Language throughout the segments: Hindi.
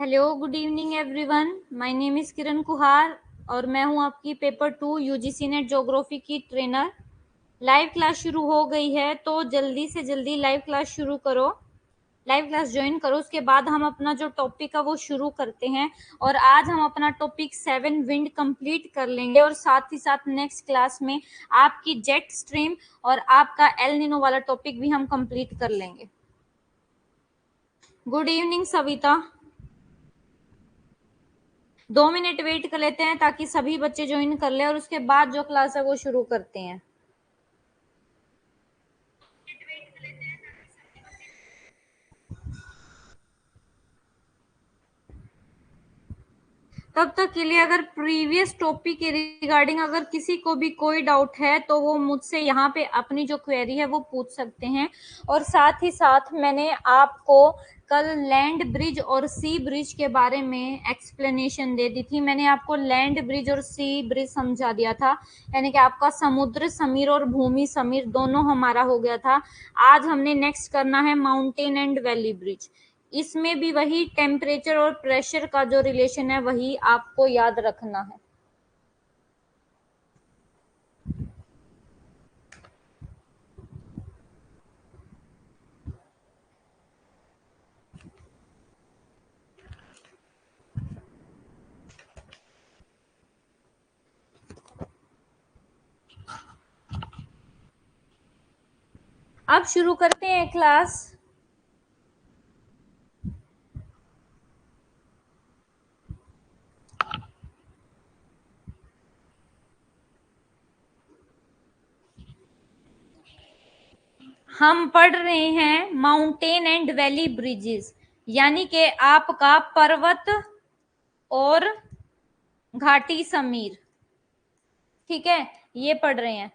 Hello, good evening everyone. My name is Kiran Kuhar और मैं हूं आपकी पेपर 2 यूजीसी नेट ज्योग्राफी की ट्रेनर। लाइव क्लास शुरू हो गई है तो जल्दी से जल्दी लाइव क्लास शुरू करो, लाइव क्लास ज्वाइन करो। उसके बाद हम अपना जो टॉपिक है वो शुरू करते हैं और आज हम अपना टॉपिक 7 विंड कंप्लीट कर लेंगे और साथ ही साथ नेक्स्ट क्लास में आपकी जेट स्ट्रीम और आपका एल निनो वाला टॉपिक भी हम कंप्लीट कर लेंगे। Good evening Savita. 2 minute wait कर लेते हैं ताकि सभी बच्चे ज्वाइन कर ले और उसके बाद जो क्लास है वो शुरू करते हैं। तब तक के लिए अगर प्रीवियस टॉपिक के रिगार्डिंग अगर किसी को भी कोई डाउट है तो वो मुझसे यहाँ पे अपनी जो क्वेरी है वो पूछ सकते हैं। और साथ ही साथ मैंने आपको कल लैंड ब्रिज और सी ब्रिज के बारे में एक्सप्लेनेशन दे दी थी। मैंने आपको लैंड ब्रिज और सी ब्रिज समझा दिया था, यानी कि आपका समुद्र समीर और भूमि समीर दोनों हमारा हो गया था। आज हमने नेक्स्ट करना है माउंटेन एंड वैली ब्रिज। इसमें भी वही टेम्परेचर और प्रेशर का जो रिलेशन है वही आपको याद रखना है। अब शुरू करते हैं क्लास। हम पढ़ रहे हैं माउंटेन एंड वैली ब्रिजेस, यानी कि आपका पर्वत और घाटी समीर। ठीक है, ये पढ़ रहे हैं।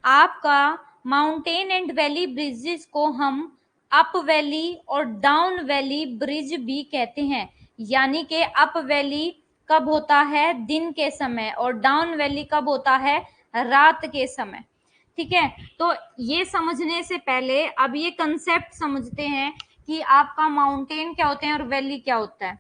आपका माउंटेन एंड वैली ब्रिजेस को हम अप वैली और डाउन वैली ब्रिज भी कहते हैं, यानी कि अप वैली कब होता है? दिन के समय, और डाउन वैली कब होता है? रात के समय। ठीक है, तो ये समझने से पहले अब ये कंसेप्ट समझते हैं कि आपका माउंटेन क्या होते हैं और वैली क्या होता है।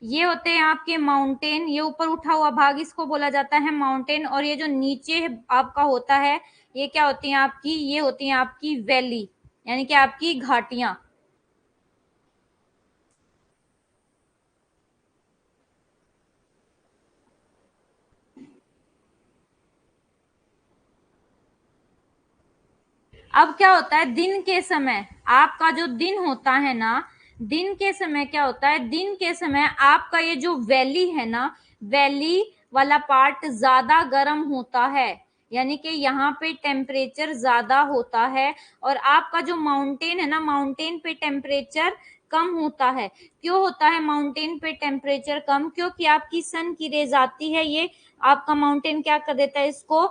ये होते हैं आपके माउंटेन, ये ऊपर उठा हुआ भाग इसको बोला जाता है माउंटेन, और ये जो नीचे आपका होता है ये क्या होती है आपकी? ये होती है आपकी वैली, यानी कि आपकी घाटियां। अब क्या होता है दिन के समय? आपका जो दिन होता है ना, दिन के समय क्या होता है? दिन के समय आपका ये जो वैली है ना, वैली वाला पार्ट ज्यादा गर्म होता है, यानी कि यहाँ पे टेम्परेचर ज्यादा होता है। और आपका जो माउंटेन है ना, माउंटेन पे टेम्परेचर कम होता है। क्यों होता है माउंटेन पे टेम्परेचर कम? क्योंकि आपकी सन की रेज आती है, ये आपका माउंटेन क्या कर देता है? इसको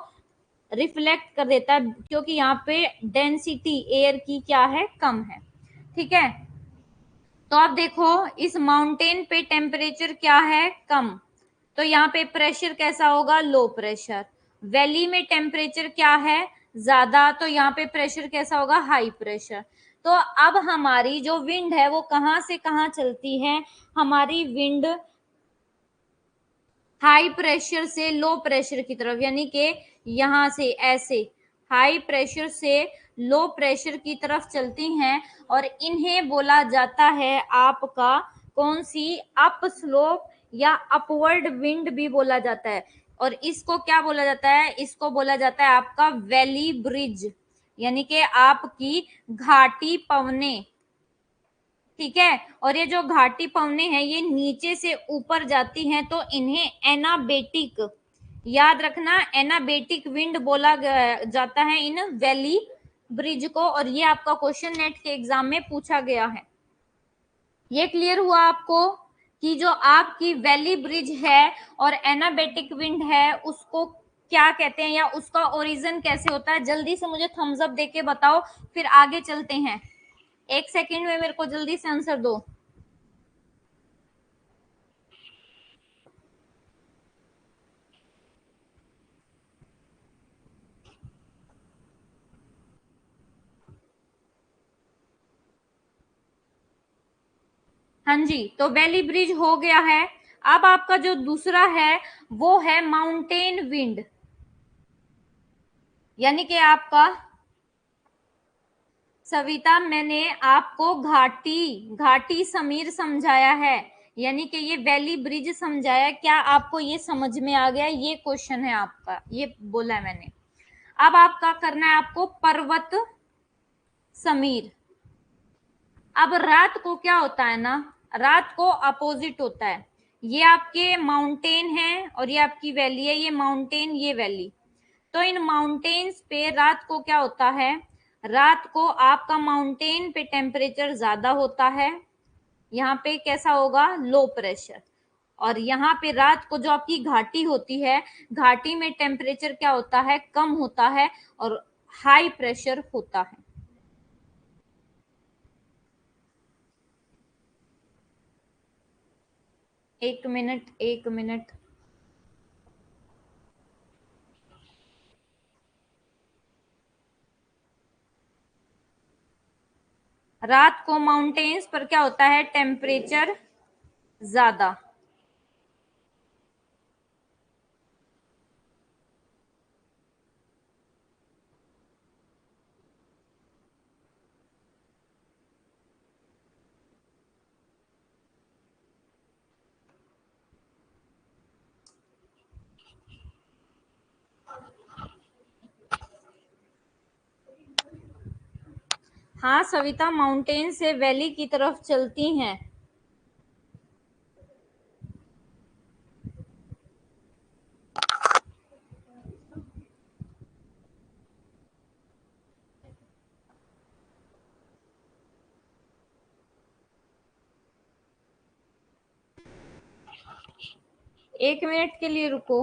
रिफ्लेक्ट कर देता है, क्योंकि यहाँ पे डेंसिटी एयर की क्या है? कम है। ठीक है, तो आप देखो इस माउंटेन पे टेम्परेचर क्या है? कम, तो यहाँ पे प्रेशर कैसा होगा? Low pressure. वैली में टेम्परेचर क्या है? ज्यादा, तो यहाँ पे प्रेशर कैसा होगा? High pressure. तो अब हमारी जो विंड है वो कहाँ से कहाँ चलती है? हमारी विंड हाई प्रेशर से लो प्रेशर की तरफ, यानी कि यहां से ऐसे हाई प्रेशर से लो प्रेशर की तरफ चलती हैं, और इन्हें बोला जाता है आपका कौन सी? अप स्लोप या अपवर्ड विंड भी बोला जाता है। और इसको क्या बोला जाता है? इसको बोला जाता है आपका वैली ब्रिज, यानी कि आपकी घाटी पवने। ठीक है, और ये जो घाटी पवने हैं ये नीचे से ऊपर जाती हैं, तो इन्हें एनाबेटिक, याद रखना, एनाबेटिक विंड बोला जाता है इन वैली ब्रिज को। और ये आपका क्वेश्चन नेट के एग्जाम में पूछा गया है। ये क्लियर हुआ आपको कि जो आपकी वैली ब्रिज है और एनाबेटिक विंड है उसको क्या कहते हैं, या उसका ओरिजिन कैसे होता है? जल्दी से मुझे थम्स अप देके बताओ, फिर आगे चलते हैं। 1 सेकेंड में मेरे को जल्दी से आंसर दो। हाँ जी, तो वैली ब्रिज हो गया है। अब आपका जो दूसरा है वो है माउंटेन विंड, यानी कि आपका सविता, मैंने आपको घाटी घाटी समीर समझाया है, यानी कि ये वैली ब्रिज समझाया। क्या आपको ये समझ में आ गया? ये क्वेश्चन है आपका, ये बोला है मैंने। अब आपका करना है आपको पर्वत समीर। अब रात को क्या होता है ना, रात को अपोजिट होता है। ये आपके माउंटेन है और ये आपकी वैली है, ये माउंटेन ये वैली। तो इन माउंटेन्स पे रात को क्या होता है, रात को आपका माउंटेन पे टेम्परेचर ज्यादा होता है, यहाँ पे कैसा होगा, लो प्रेशर। और यहाँ पे रात को जो आपकी घाटी होती है, घाटी में टेम्परेचर क्या होता है, कम होता है और हाई प्रेशर होता है। एक मिनट एक मिनट। रात को माउंटेन्स पर क्या होता है, टेम्परेचर ज्यादा। हाँ सविता, माउंटेन से वैली की तरफ चलती हैं। एक मिनट के लिए रुको।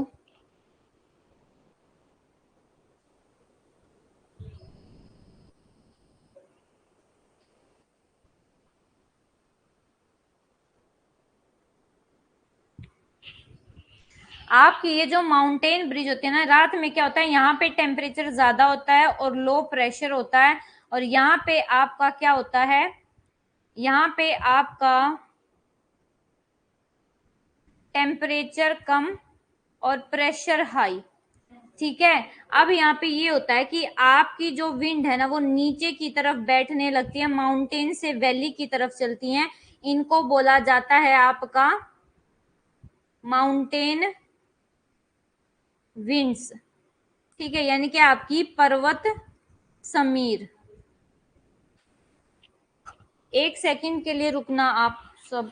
आपकी ये जो माउंटेन ब्रिज होती है ना, रात में क्या होता है, यहाँ पे टेम्परेचर ज्यादा होता है और लो प्रेशर होता है, और यहाँ पे आपका क्या होता है, यहाँ पे आपका टेम्परेचर कम और प्रेशर हाई। ठीक है। अब यहाँ पे ये होता है कि आपकी जो विंड है ना, वो नीचे की तरफ बैठने लगती है, माउंटेन से वैली की तरफ चलती हैं। इनको बोला जाता है आपका माउंटेन विंड्स। ठीक है, यानी कि आपकी पर्वत समीर। एक सेकंड के लिए रुकना आप सब।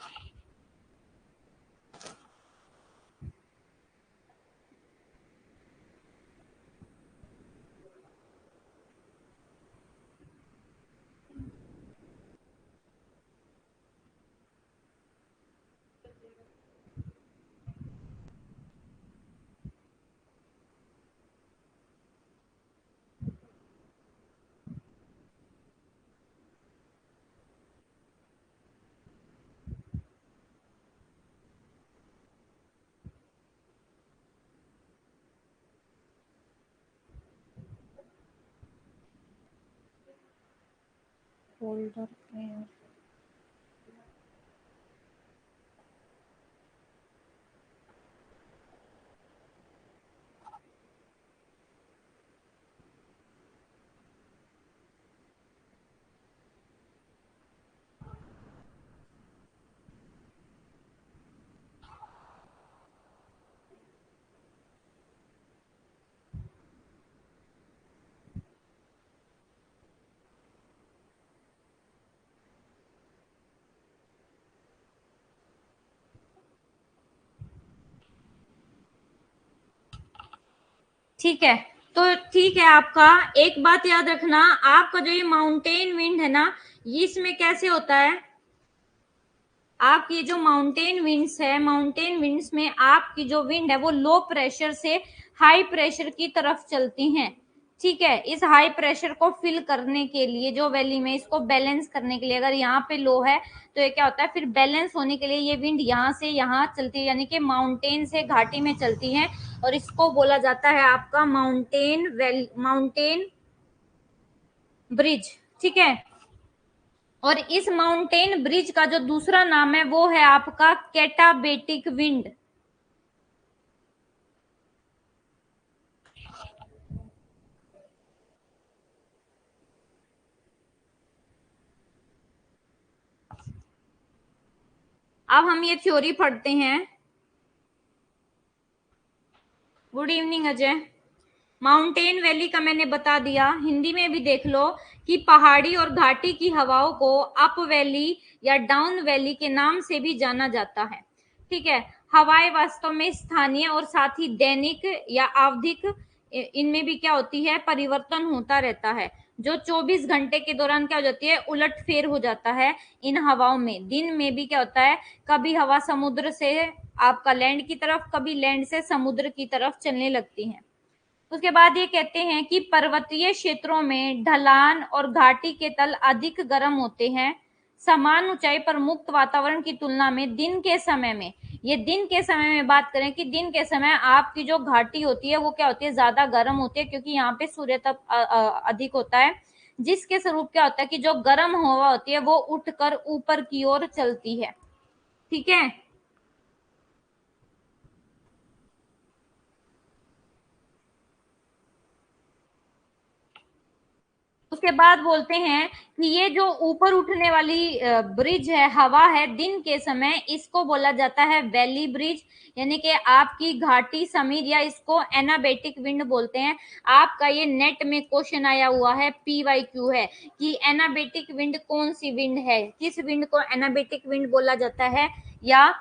फोल्डर में ठीक है। तो ठीक है, आपका एक बात याद रखना, आपका जो ये माउंटेन विंड है ना, ये इसमें कैसे होता है, आपकी जो माउंटेन विंड्स है, माउंटेन विंड्स में आपकी जो विंड है वो लो प्रेशर से हाई प्रेशर की तरफ चलती हैं। ठीक है, इस हाई प्रेशर को फिल करने के लिए जो वैली में, इसको बैलेंस करने के लिए, अगर यहाँ पे लो है तो ये क्या होता है, फिर बैलेंस होने के लिए ये विंड यहाँ से यहाँ चलती है, यानी कि माउंटेन से घाटी में चलती है, और इसको बोला जाता है आपका माउंटेन ब्रिज। ठीक है। और इस माउंटेन ब्रिज का जो दूसरा नाम है वो है आपका कैटाबेटिक विंड। अब हम ये थ्योरी पढ़ते हैं। Good evening Ajay. Mountain valley का मैंने बता दिया, हिंदी में भी देख लो कि पहाड़ी और घाटी की हवाओं को अप वैली या डाउन वैली के नाम से भी जाना जाता है। ठीक है, हवाएं वास्तव में स्थानीय और साथ ही दैनिक या आवधिक इनमें भी क्या होती है, परिवर्तन होता रहता है। जो 24 घंटे के दौरान क्या हो जाती है, उलट फेर हो जाता है इन हवाओं में। दिन में भी क्या होता है, कभी हवा समुद्र से आपका लैंड की तरफ, कभी लैंड से समुद्र की तरफ चलने लगती है। उसके बाद ये कहते हैं कि पर्वतीय क्षेत्रों में ढलान और घाटी के तल अधिक गर्म होते हैं। समान ऊंचाई पर मुक्त वातावरण की तुलना में दिन के समय में, ये दिन के समय में बात करें कि दिन के समय आपकी जो घाटी होती है वो क्या होती है, ज्यादा गर्म होती है, क्योंकि यहाँ पे सूर्य तप अधिक होता है, जिसके स्वरूप क्या होता है कि जो गर्म हवा होती है वो उठकर ऊपर की ओर चलती है। ठीक है, उसके बाद बोलते हैं कि ये जो ऊपर उठने वाली ब्रिज है, हवा है दिन के समय, इसको बोला जाता है वैली ब्रिज, यानी कि आपकी घाटी समीर, या इसको एनाबेटिक विंड बोलते हैं। आपका ये नेट में क्वेश्चन आया हुआ है, PYQ है कि एनाबेटिक विंड कौन सी विंड है, किस विंड को एनाबेटिक विंड बोला जाता है, या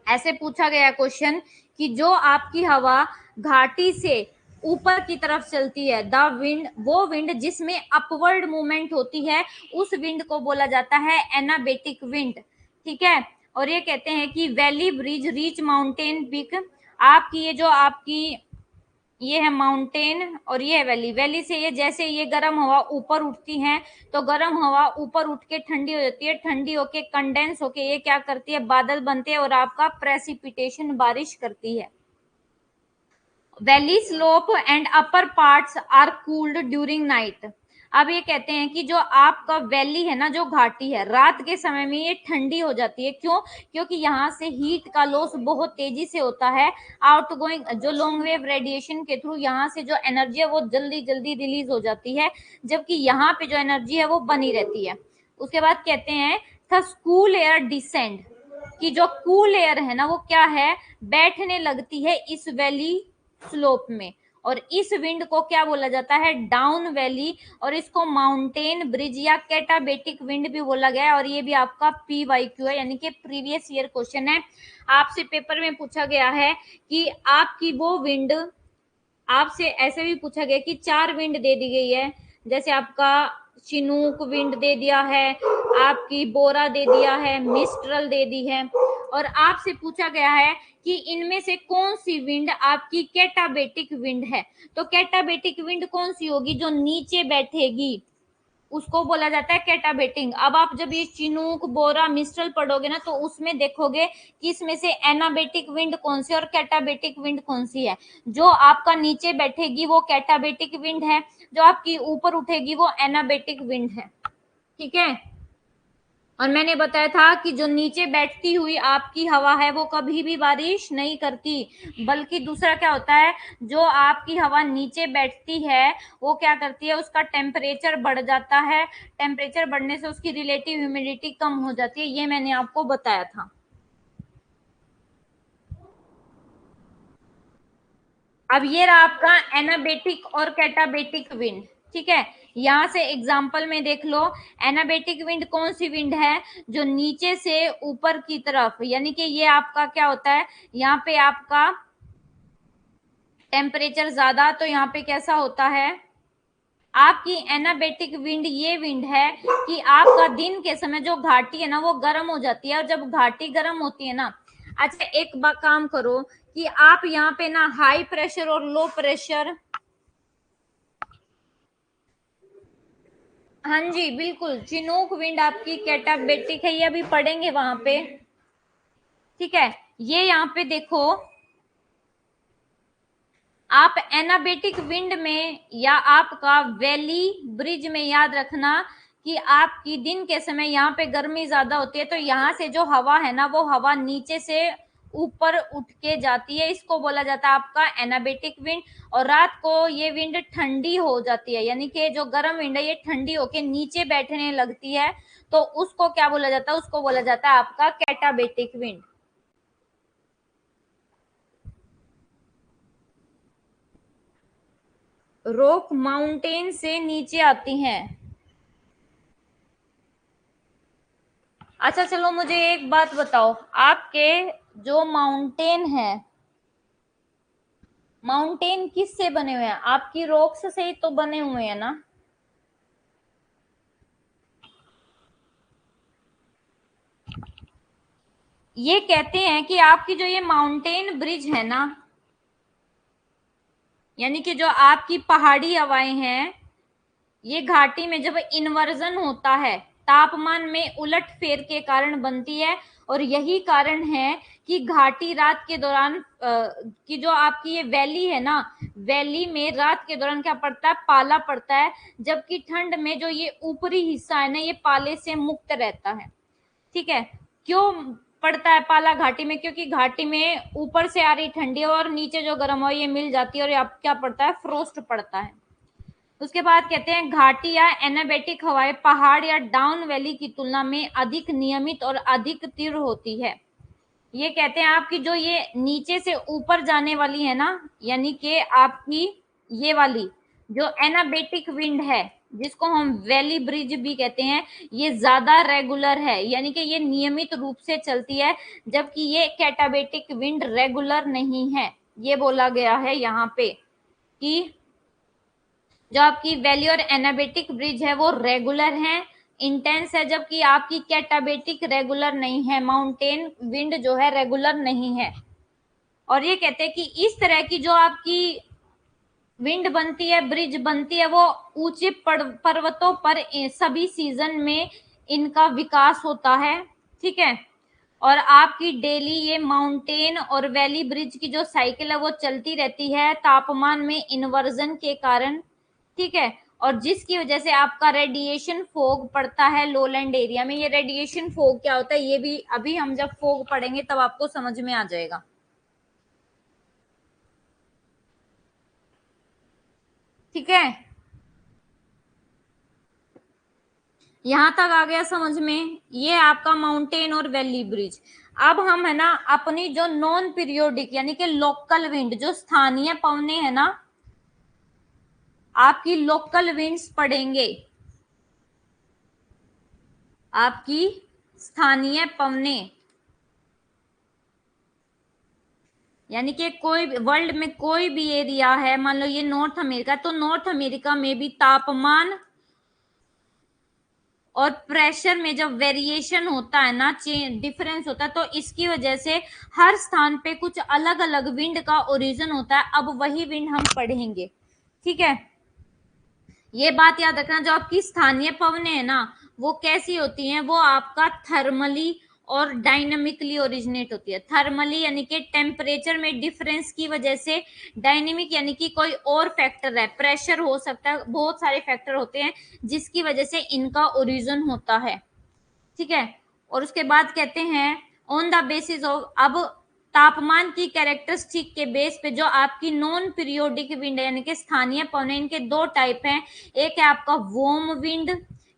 ऐसे पूछा गया क्वेश्चन कि जो आपकी हवा घाटी से ऊपर की तरफ चलती है, द विंड, वो विंड जिसमें अपवर्ड मूवमेंट होती है, उस विंड को बोला जाता है एनाबेटिक विंड। ठीक है, और ये कहते हैं कि valley bridge reach mountain peak, आपकी ये जो आपकी ये है माउंटेन और ये है वैली, वैली से ये जैसे ये गर्म हवा ऊपर उठती है, तो गर्म हवा ऊपर उठ के ठंडी हो जाती है, ठंडी होके कंडेंस होके ये क्या करती है, बादल बनते हैं और आपका प्रेसिपिटेशन, बारिश करती है। Valley slope and upper parts are cooled during night. अब ये कहते हैं कि जो आपका वैली है ना, जो घाटी है, रात के समय में ये ठंडी हो जाती है। क्यों? क्योंकि यहाँ से हीट का लॉस बहुत तेजी से होता है, आउट गोइंग जो लॉन्ग वेव रेडिएशन के थ्रू यहाँ से जो एनर्जी है वो जल्दी जल्दी रिलीज हो जाती है, जबकि यहाँ पे जो एनर्जी है वो बनी रहती है। उसके बाद कहते हैं कूल एयर डिसेंड, कि जो कूल एयर है ना वो क्या है, बैठने लगती है इस वैली स्लोप में, और इस विंड को क्या बोला जाता है, डाउन वैली, और इसको माउंटेन ब्रिज या कैटाबेटिक विंड भी बोला गया है। और ये भी आपका PYQ है, यानी कि प्रीवियस ईयर क्वेश्चन है, आपसे पेपर में पूछा गया है कि आपकी वो विंड, आपसे ऐसे भी पूछा गया कि 4 विंड दे दी गई है, जैसे आपका चिनूक विंड दे दिया है, आपकी बोरा दे दिया है, मिस्ट्रल दे दी है, और आपसे पूछा गया है कि इनमें से कौन सी विंड आपकी कैटाबेटिक विंड है। तो कैटाबेटिक विंड कौन सी होगी, जो नीचे बैठेगी, उसको बोला जाता है कैटाबेटिंग। अब आप जब ये चिनूक, बोरा, मिस्ट्रल पढ़ोगे ना, तो उसमें देखोगे कि इसमें से एनाबेटिक विंड कौन सी और कैटाबेटिक विंड कौन सी है। जो आपका नीचे बैठेगी वो कैटाबेटिक विंड है, जो आपकी ऊपर उठेगी वो एनाबेटिक विंड है। ठीक है, और मैंने बताया था कि जो नीचे बैठती हुई आपकी हवा है वो कभी भी बारिश नहीं करती, बल्कि दूसरा क्या होता है, जो आपकी हवा नीचे बैठती है वो क्या करती है, उसका टेम्परेचर बढ़ जाता है, टेम्परेचर बढ़ने से उसकी रिलेटिव ह्यूमिडिटी कम हो जाती है, ये मैंने आपको बताया था। अब ये रहा आपका एनाबेटिक और कैटाबेटिक विंड। ठीक है, यहां से एग्जाम्पल में देख लो, एनाबेटिक विंड कौन सी विंड है, जो नीचे से ऊपर की तरफ, यानी कि ये आपका क्या होता है, यहाँ पे आपका टेम्परेचर ज्यादा, तो यहाँ पे कैसा होता है, आपकी एनाबेटिक विंड ये विंड है कि आपका दिन के समय जो घाटी है ना वो गर्म हो जाती है, और जब घाटी गर्म होती है ना, अच्छा एक काम करो कि आप यहाँ पे ना हाई प्रेशर और लो प्रेशर, हाँ जी बिल्कुल, चिनूक विंड आपकी कैटाबेटिक है, ये अभी पढ़ेंगे वहां पे। ठीक है, ये यहाँ पे देखो, आप एनाबेटिक विंड में या आपका वैली ब्रिज में याद रखना कि आपकी दिन के समय यहाँ पे गर्मी ज्यादा होती है, तो यहाँ से जो हवा है ना, वो हवा नीचे से ऊपर उठ के जाती है, इसको बोला जाता है आपका एनाबेटिक विंड। और रात को ये विंड ठंडी हो जाती है, यानी कि जो गर्म विंड है ये ठंडी होके नीचे बैठने लगती है, तो उसको क्या बोला जाता है, उसको बोला जाता है आपका कैटाबेटिक विंड। रॉक माउंटेन से नीचे आती हैं। अच्छा चलो मुझे एक बात बताओ, आपके जो माउंटेन है, माउंटेन किससे बने हुए हैं? आपकी रॉक्स से ही तो बने हुए हैं ना। ये कहते हैं कि आपकी जो ये माउंटेन ब्रिज है ना, यानी कि जो आपकी पहाड़ी हवाएं हैं, ये घाटी में जब इन्वर्जन होता है, तापमान में उलट फेर के कारण बनती है। और यही कारण है कि घाटी रात के दौरान कि जो आपकी ये वैली है ना, वैली में रात के दौरान क्या पड़ता है, पाला पड़ता है, जबकि ठंड में जो ये ऊपरी हिस्सा है ना, ये पाले से मुक्त रहता है। ठीक है, क्यों पड़ता है पाला घाटी में? क्योंकि घाटी में ऊपर से आ रही ठंडी और नीचे जो गर्म हवा ये मिल जाती है, और अब क्या पड़ता है, फ्रोस्ट पड़ता है। उसके बाद कहते हैं घाटी या एनाबेटिक हवाएं पहाड़ या डाउन वैली की तुलना में अधिक नियमित और अधिक तीव्र होती है। ये कहते हैं आपकी जो ये नीचे से ऊपर जाने वाली है ना, यानी कि आपकी ये वाली जो एनाबेटिक विंड है, जिसको हम वैली ब्रिज भी कहते हैं, ये ज्यादा रेगुलर है, यानी कि ये नियमित रूप से चलती है, जबकि ये कैटाबेटिक विंड रेगुलर नहीं है। ये बोला गया है यहाँ पे कि जो आपकी वैली और एनाबेटिक ब्रिज है वो रेगुलर है, इंटेंस है, जबकि आपकी कैटाबेटिक रेगुलर नहीं है, माउंटेन विंड जो है रेगुलर नहीं है। और ये कहते हैं कि इस तरह की जो आपकी विंड बनती है, ब्रिज बनती है, वो ऊंचे पर्वतों पर सभी सीजन में इनका विकास होता है। ठीक है, और आपकी डेली ये माउंटेन और वैली ब्रिज की जो साइकिल है वो चलती रहती है तापमान में इन्वर्जन के कारण। ठीक है, और जिसकी वजह से आपका रेडिएशन फोग पड़ता है लोलैंड एरिया में। ये रेडिएशन फोग क्या होता है, ये भी अभी हम जब फोग पढ़ेंगे तब आपको समझ में आ जाएगा। ठीक है, यहां तक आ गया समझ में? ये आपका माउंटेन और वैली ब्रिज। अब हम है ना अपनी जो नॉन पीरियोडिक यानी कि लोकल विंड, जो स्थानीय पवने है ना, आपकी लोकल विंड्स पढ़ेंगे। आपकी स्थानीय पवने यानी कि कोई वर्ल्ड में कोई भी एरिया है, मान लो ये नॉर्थ अमेरिका, तो नॉर्थ अमेरिका में भी तापमान और प्रेशर में जब वेरिएशन होता है ना, डिफरेंस होता है, तो इसकी वजह से हर स्थान पे कुछ अलग अलग विंड का ओरिजिन होता है। अब वही विंड हम पढ़ेंगे। ठीक है, ये बात याद रखना, जो आपकी स्थानीय पवनें है ना, वो कैसी होती हैं, वो आपका थर्मली और डायनामिकली ओरिजिनेट होती है। थर्मली यानी कि टेम्परेचर में डिफरेंस की वजह से, डायनेमिक यानी कि कोई और फैक्टर है, प्रेशर हो सकता है, बहुत सारे फैक्टर होते हैं जिसकी वजह से इनका ओरिजिन होता है। ठीक है, और उसके बाद कहते हैं ऑन द बेसिस ऑफ, अब तापमान की कैरेक्टरिस्टिक के बेस पे जो आपकी नॉन पीरियोडिक विंड यानी कि स्थानीय पवने, इनके दो टाइप हैं। एक है आपका वार्म विंड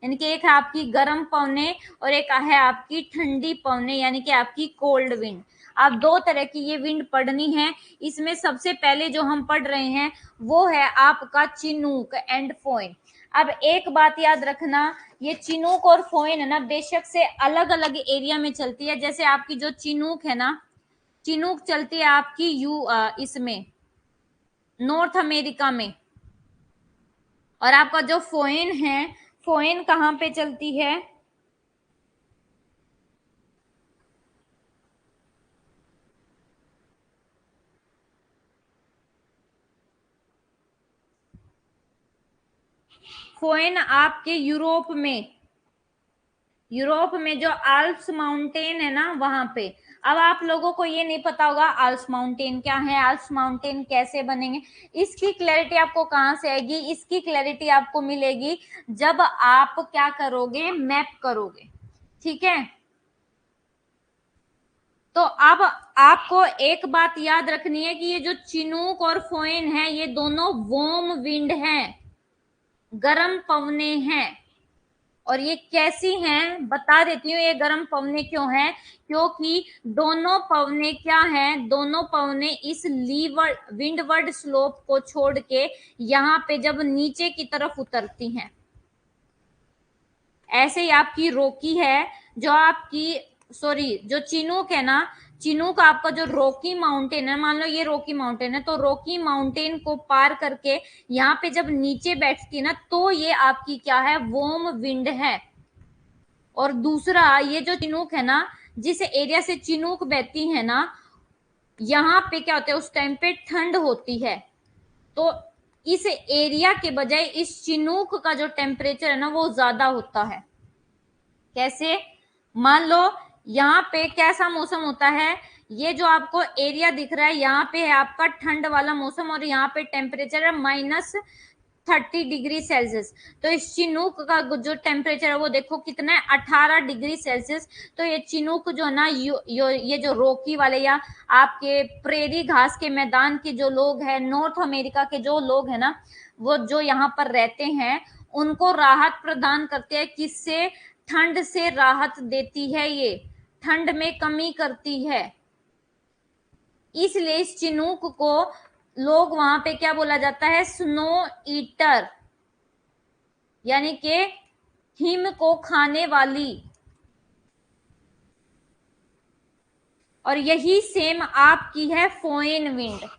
यानी कि एक है आपकी गर्म पवने, और एक है आपकी ठंडी पवने यानी कि आपकी कोल्ड विंड। आप दो तरह की ये विंड पढ़नी है। इसमें सबसे पहले जो हम पढ़ रहे हैं वो है आपका चिनूक एंड फोइन। अब एक बात याद रखना, ये चिनूक और फोइन है ना, बेशक से अलग अलग एरिया में चलती है। जैसे आपकी जो चिनूक है ना, चिनूक चलती है आपकी इसमें नॉर्थ अमेरिका में, और आपका जो फोइन है, फोइन कहाँ पे चलती है, फोइन आपके यूरोप में, यूरोप में जो आल्प्स माउंटेन है ना वहां पे। अब आप लोगों को ये नहीं पता होगा आल्प्स माउंटेन क्या है, आल्प्स माउंटेन कैसे बनेंगे, इसकी क्लैरिटी आपको कहाँ से आएगी? इसकी क्लैरिटी आपको मिलेगी जब आप क्या करोगे, मैप करोगे। ठीक है, तो अब आपको एक बात याद रखनी है कि ये जो चिनूक और फोइन है ये दोनों वार्म विंड हैं, गर्म पवने हैं। और ये कैसी हैं बता देती हूँ, ये गर्म पवने क्यों हैं, क्योंकि दोनों पवने क्या हैं, दोनों पवने इस लीवर्ड विंडवर्ड स्लोप को छोड़ के यहाँ पे जब नीचे की तरफ उतरती हैं, ऐसे ही आपकी रोकी है जो आपकी सॉरी जो चिनूक है ना, चिनूक आपका जो रॉकी माउंटेन है, मान लो ये रॉकी माउंटेन है, तो रॉकी माउंटेन को पार करके यहाँ पे जब नीचे बैठती है ना, तो ये आपकी क्या है, वार्म विंड है। और दूसरा ये जो चिनूक है ना, जिस एरिया से चिनूक बहती है ना, यहाँ पे क्या होता है, उस टाइम पे ठंड होती है, तो इस एरिया के बजाय इस चिनूक का जो टेम्परेचर है ना वो ज्यादा होता है। कैसे? मान लो यहाँ पे कैसा मौसम होता है, ये जो आपको एरिया दिख रहा है यहाँ पे है आपका ठंड वाला मौसम, और यहाँ पे टेम्परेचर है -30 डिग्री सेल्सियस। तो इस चिनूक का जो टेम्परेचर है वो देखो कितना है, 18 डिग्री सेल्सियस। तो ये चिनूक जो ना ये जो रोकी वाले या आपके प्रेरी घास के मैदान के जो लोग हैं, नॉर्थ अमेरिका के जो लोग हैं ना, वो जो यहाँ पर रहते हैं उनको राहत प्रदान करते हैं। किससे? ठंड से राहत देती है, ये ठंड में कमी करती है। इसलिए इस चिनूक को लोग वहां पे क्या बोला जाता है, स्नो ईटर, यानी कि हिम को खाने वाली। और यही सेम आपकी है फोइन विंड।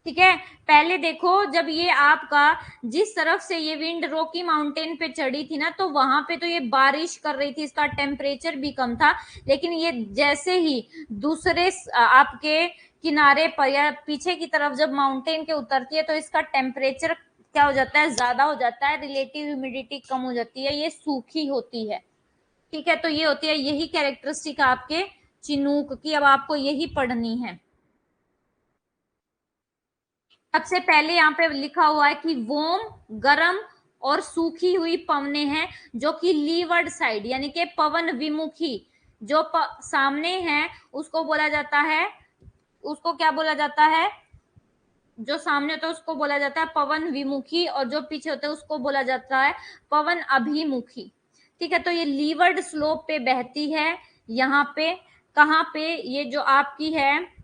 ठीक है, पहले देखो जब ये आपका जिस तरफ से ये विंड रॉकी माउंटेन पे चढ़ी थी ना, तो वहां पे तो ये बारिश कर रही थी, इसका टेम्परेचर भी कम था। लेकिन ये जैसे ही दूसरे आपके किनारे पर या पीछे की तरफ जब माउंटेन के उतरती है, तो इसका टेम्परेचर क्या हो जाता है, ज्यादा हो जाता है, रिलेटिव ह्यूमिडिटी कम हो जाती है, ये सूखी होती है। ठीक है, तो ये होती है, यही कैरेक्टरिस्टिक आपके चिनूक की। अब आपको यही पढ़नी है। सबसे पहले यहाँ पे लिखा हुआ है कि वार्म गरम और सूखी हुई पवने हैं जो कि लीवर्ड साइड यानी कि पवन विमुखी जो सामने है उसको बोला जाता है, उसको क्या बोला जाता है, जो सामने होता है उसको बोला जाता है पवन विमुखी, और जो पीछे होता है उसको बोला जाता है पवन अभिमुखी। ठीक है, तो ये लीवर्ड स्लोप पे बहती है। यहाँ पे कहाँ पे, ये जो आपकी है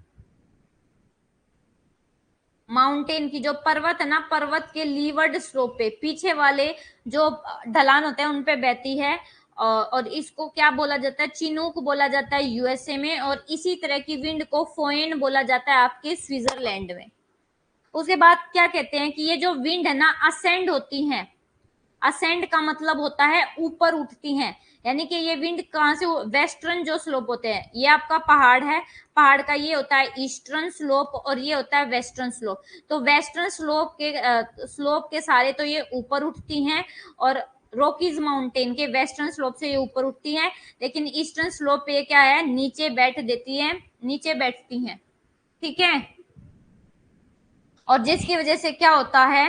माउंटेन की जो पर्वत है ना, पर्वत के लीवर्ड स्लोप पे पीछे वाले जो ढलान होते हैं उन पे बहती है। और इसको क्या बोला जाता है, चिनूक बोला जाता है यूएसए में, और इसी तरह की विंड को फोएन बोला जाता है आपके स्विट्जरलैंड में। उसके बाद क्या कहते हैं कि ये जो विंड है ना असेंड होती हैं, असेंड का मतलब होता है ऊपर उठती हैं, यानी कि ये विंड कहाँ से, वेस्टर्न जो स्लोप होते हैं, ये आपका पहाड़ है, पहाड़ का ये होता है ईस्टर्न स्लोप और ये होता है वेस्टर्न स्लोप। तो वेस्टर्न स्लोप के सारे तो ये ऊपर उठती हैं, और रॉकीज माउंटेन के वेस्टर्न स्लोप से ये ऊपर उठती हैं, लेकिन ईस्टर्न स्लोप पे क्या है, नीचे बैठ देती है, नीचे बैठती हैं। ठीक है, और जिसकी वजह से क्या होता है,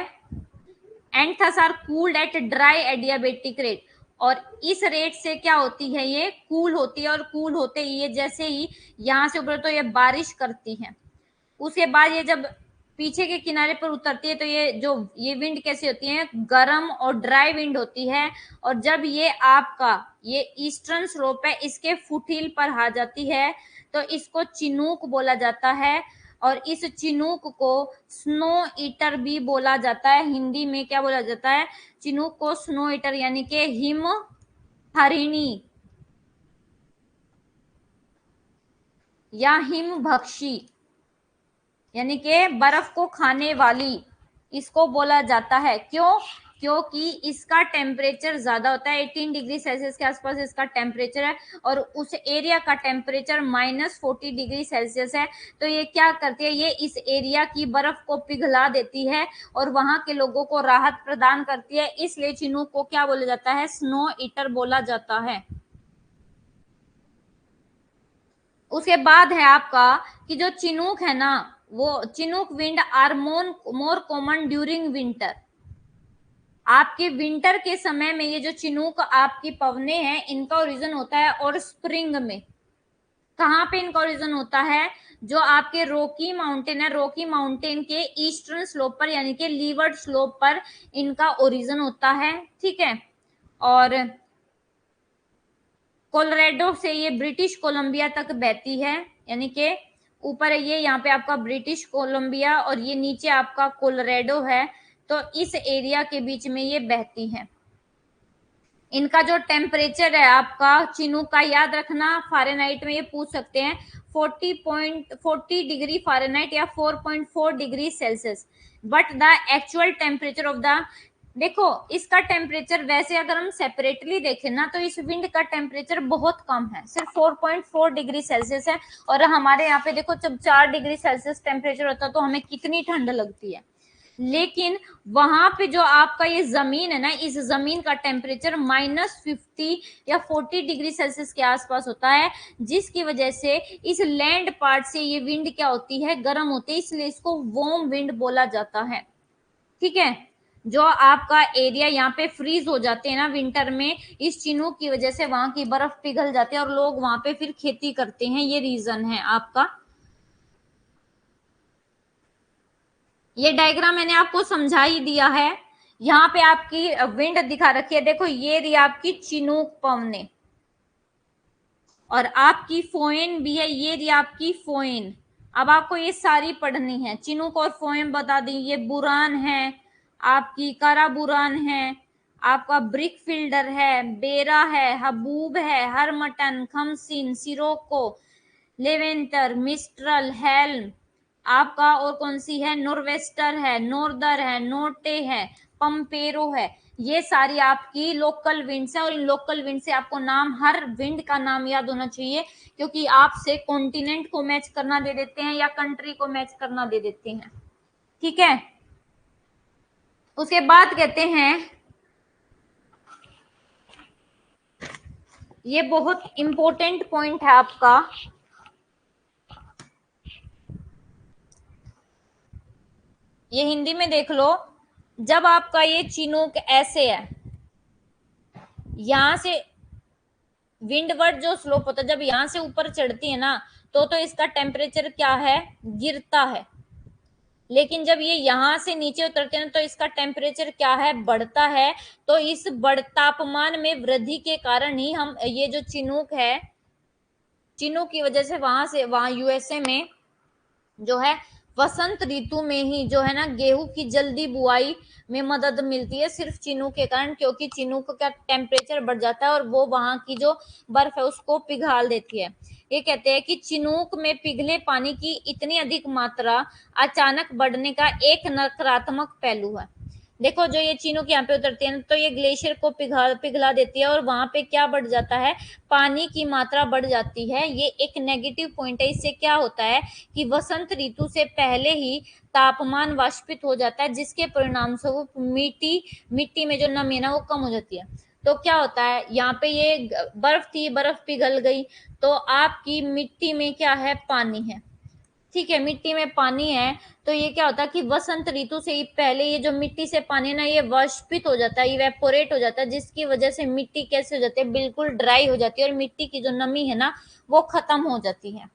and thus are cooled at dry adiabatic rate, और इस रेट से क्या होती है, ये कूल होती है, और कूल होते ही ये जैसे ही यहाँ से ऊपर तो ये बारिश करती है। उसके बाद ये जब पीछे के किनारे पर उतरती है तो ये विंड कैसी होती है, गर्म और ड्राई विंड होती है। और जब ये आपका ये ईस्टर्न स्लोप है इसके फुटहिल पर आ जाती है तो इसको चिनूक बोला जाता है, और इस चिनूक को स्नो ईटर भी बोला जाता है। हिंदी में क्या बोला जाता है, चिनूक को स्नो ईटर यानी कि हिम हरिणी या हिम भक्षी, यानी कि बर्फ को खाने वाली, इसको बोला जाता है। क्यों? क्योंकि इसका टेम्परेचर ज्यादा होता है, 18 डिग्री सेल्सियस के आसपास इसका टेम्परेचर है, और उस एरिया का टेम्परेचर -40 डिग्री सेल्सियस है। तो ये क्या करती है, ये इस एरिया की बर्फ को पिघला देती है और वहां के लोगों को राहत प्रदान करती है। इसलिए चिनूक को क्या बोला जाता है, स्नो ईटर बोला जाता है। उसके बाद है आपका कि जो चिनूक है ना, वो chinook wind are more common during winter. आपके विंटर के समय में ये जो चिनूक आपकी पवने हैं, इनका ओरिजिन होता है, और स्प्रिंग में कहाँ पे इनका ओरिजिन होता है, जो आपके रॉकी माउंटेन है, रॉकी माउंटेन के ईस्टर्न स्लोप पर यानी कि लीवर्ड स्लोप पर इनका ओरिजिन होता है। ठीक है, और कोलोराडो से ये ब्रिटिश कोलंबिया तक बहती है, यानी कि ऊपर है ये, यहाँ पे आपका ब्रिटिश कोलंबिया और ये नीचे आपका कोलोराडो है। तो इस एरिया के बीच में ये बहती है। इनका जो टेम्परेचर है आपका चिनूक का, याद रखना फ़ारेनहाइट में ये पूछ सकते हैं, 40 डिग्री फ़ारेनहाइट या 4.4 degree Celsius. But the actual temperature of the, देखो इसका टेम्परेचर वैसे अगर हम सेपरेटली देखें ना, तो इस विंड का टेम्परेचर बहुत कम है, सिर्फ 4.4 डिग्री सेल्सियस है। और हमारे यहाँ पे देखो जब 4 डिग्री सेल्सियस टेम्परेचर होता है तो हमें कितनी ठंड लगती है, लेकिन वहां पे जो आपका ये जमीन है ना, इस जमीन का टेम्परेचर -50 या 40 डिग्री सेल्सियस के आसपास होता है, जिसकी वजह से इस लैंड पार्ट से ये विंड क्या होती है, गर्म होती है, इसलिए इसको वार्म विंड बोला जाता है। ठीक है, जो आपका एरिया यहाँ पे फ्रीज हो जाते हैं ना विंटर में, इस चिनूक की वजह से वहां की बर्फ पिघल जाती है और लोग वहां पे फिर खेती करते हैं, ये रीजन है आपका। ये डायग्राम मैंने आपको समझा ही दिया है। यहाँ पे आपकी विंड दिखा रखी है, देखो ये रही आपकी चिनूक पवने, और आपकी फोएन भी है, ये रही आपकी फोएन। अब आपको ये सारी पढ़नी है, चिनूक और फोएन बता दी। ये बुरान है, आपकी कारा बुरान है, आपका ब्रिक फिल्डर है, बेरा है, हबूब है, हरमटन, खमसिन, सिरोको, लेवेंटर, मिस्ट्रल, हेल्म, आपका और कौन सी है, नॉर्वेस्टर है, नॉर्दर है, नोटे है, पंपेरो है। ये सारी आपकी लोकल विंड्स है, और इन लोकल विंड से आपको नाम, हर विंड का नाम याद होना चाहिए, क्योंकि आपसे कॉन्टिनेंट को मैच करना दे देते हैं या कंट्री को मैच करना दे देते हैं। ठीक है, उसके बाद कहते हैं, ये बहुत इंपॉर्टेंट पॉइंट है आपका, ये हिंदी में देख लो। जब आपका ये चिनूक ऐसे है, यहां से विंडवर्ड जो स्लोप होता है, जब यहां से ऊपर चढ़ती है ना, तो इसका टेम्परेचर क्या है, गिरता है। लेकिन जब ये यहां से नीचे उतरते हैं तो इसका टेम्परेचर क्या है, बढ़ता है। तो इस तापमान में वृद्धि के कारण ही हम ये जो चिनूक है, चिनूक की वजह से वहां यूएसए में जो है वसंत ऋतु में ही जो है ना गेहूं की जल्दी बुआई में मदद मिलती है, सिर्फ चिनूक के कारण, क्योंकि चिनूक का टेम्परेचर बढ़ जाता है और वो वहां की जो बर्फ है उसको पिघाल देती है। ये कहते हैं कि चिनूक में पिघले पानी की इतनी अधिक मात्रा अचानक बढ़ने का एक नकारात्मक पहलू है। देखो जो ये चिनूक यहाँ पे उतरती है तो ये ग्लेशियर को पिघला देती है, और वहां पे क्या बढ़ जाता है, पानी की मात्रा बढ़ जाती है। ये एक नेगेटिव पॉइंट है। इससे क्या होता है कि वसंत ऋतु से पहले ही तापमान वाष्पित हो जाता है, जिसके परिणाम स्वरूप मिट्टी में जो नमी है ना वो कम हो जाती है। तो क्या होता है, यहाँ पे ये बर्फ थी, बर्फ पिघल गई, तो आपकी मिट्टी में क्या है, पानी है। ठीक है, मिट्टी में पानी है, तो ये क्या होता है कि वसंत ऋतु से ही पहले ये जो मिट्टी से पानी है ना, ये वाष्पित हो जाता है, इवेपोरेट हो जाता है, जिसकी वजह से मिट्टी कैसे हो जाती है, बिल्कुल ड्राई हो जाती है, और मिट्टी की जो नमी है ना वो खत्म हो जाती है।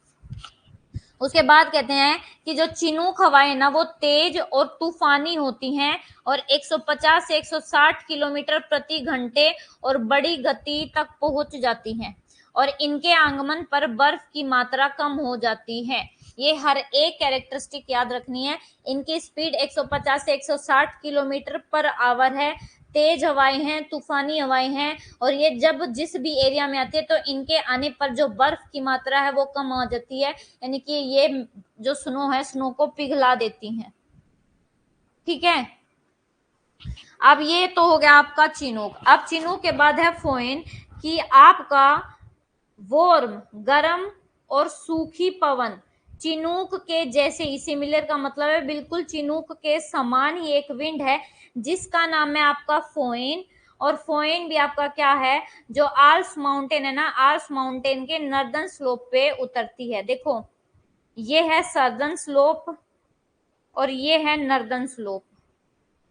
उसके बाद कहते हैं कि जो चिनूक हवाएं ना वो तेज और तूफानी होती हैं, और 150 से 160 किलोमीटर प्रति घंटे और बड़ी गति तक पहुंच जाती हैं, और इनके आगमन पर बर्फ की मात्रा कम हो जाती है। ये हर एक कैरेक्टरिस्टिक याद रखनी है। इनकी स्पीड 150 से 160 किलोमीटर पर आवर है, तेज हवाएं हैं, तूफानी हवाएं हैं, और ये जब जिस भी एरिया में आती है तो इनके आने पर जो बर्फ की मात्रा है वो कम हो जाती है, यानी कि ये जो स्नो है, स्नो को पिघला देती हैं। ठीक है, अब ये तो हो गया आपका चिनूक। अब चिनूक के बाद है फोइन, कि आपका वार्म गर्म और सूखी पवन चिनूक के जैसे ही, सिमिलर का मतलब है बिल्कुल चिनूक के समान ही एक विंड है जिसका नाम है आपका फोइन। और फोइन भी आपका क्या है, जो आल्प्स माउंटेन है ना, आल्प्स माउंटेन के नॉर्दर्न स्लोप पे उतरती है। देखो ये है सदर्न स्लोप और ये है नॉर्दर्न स्लोप,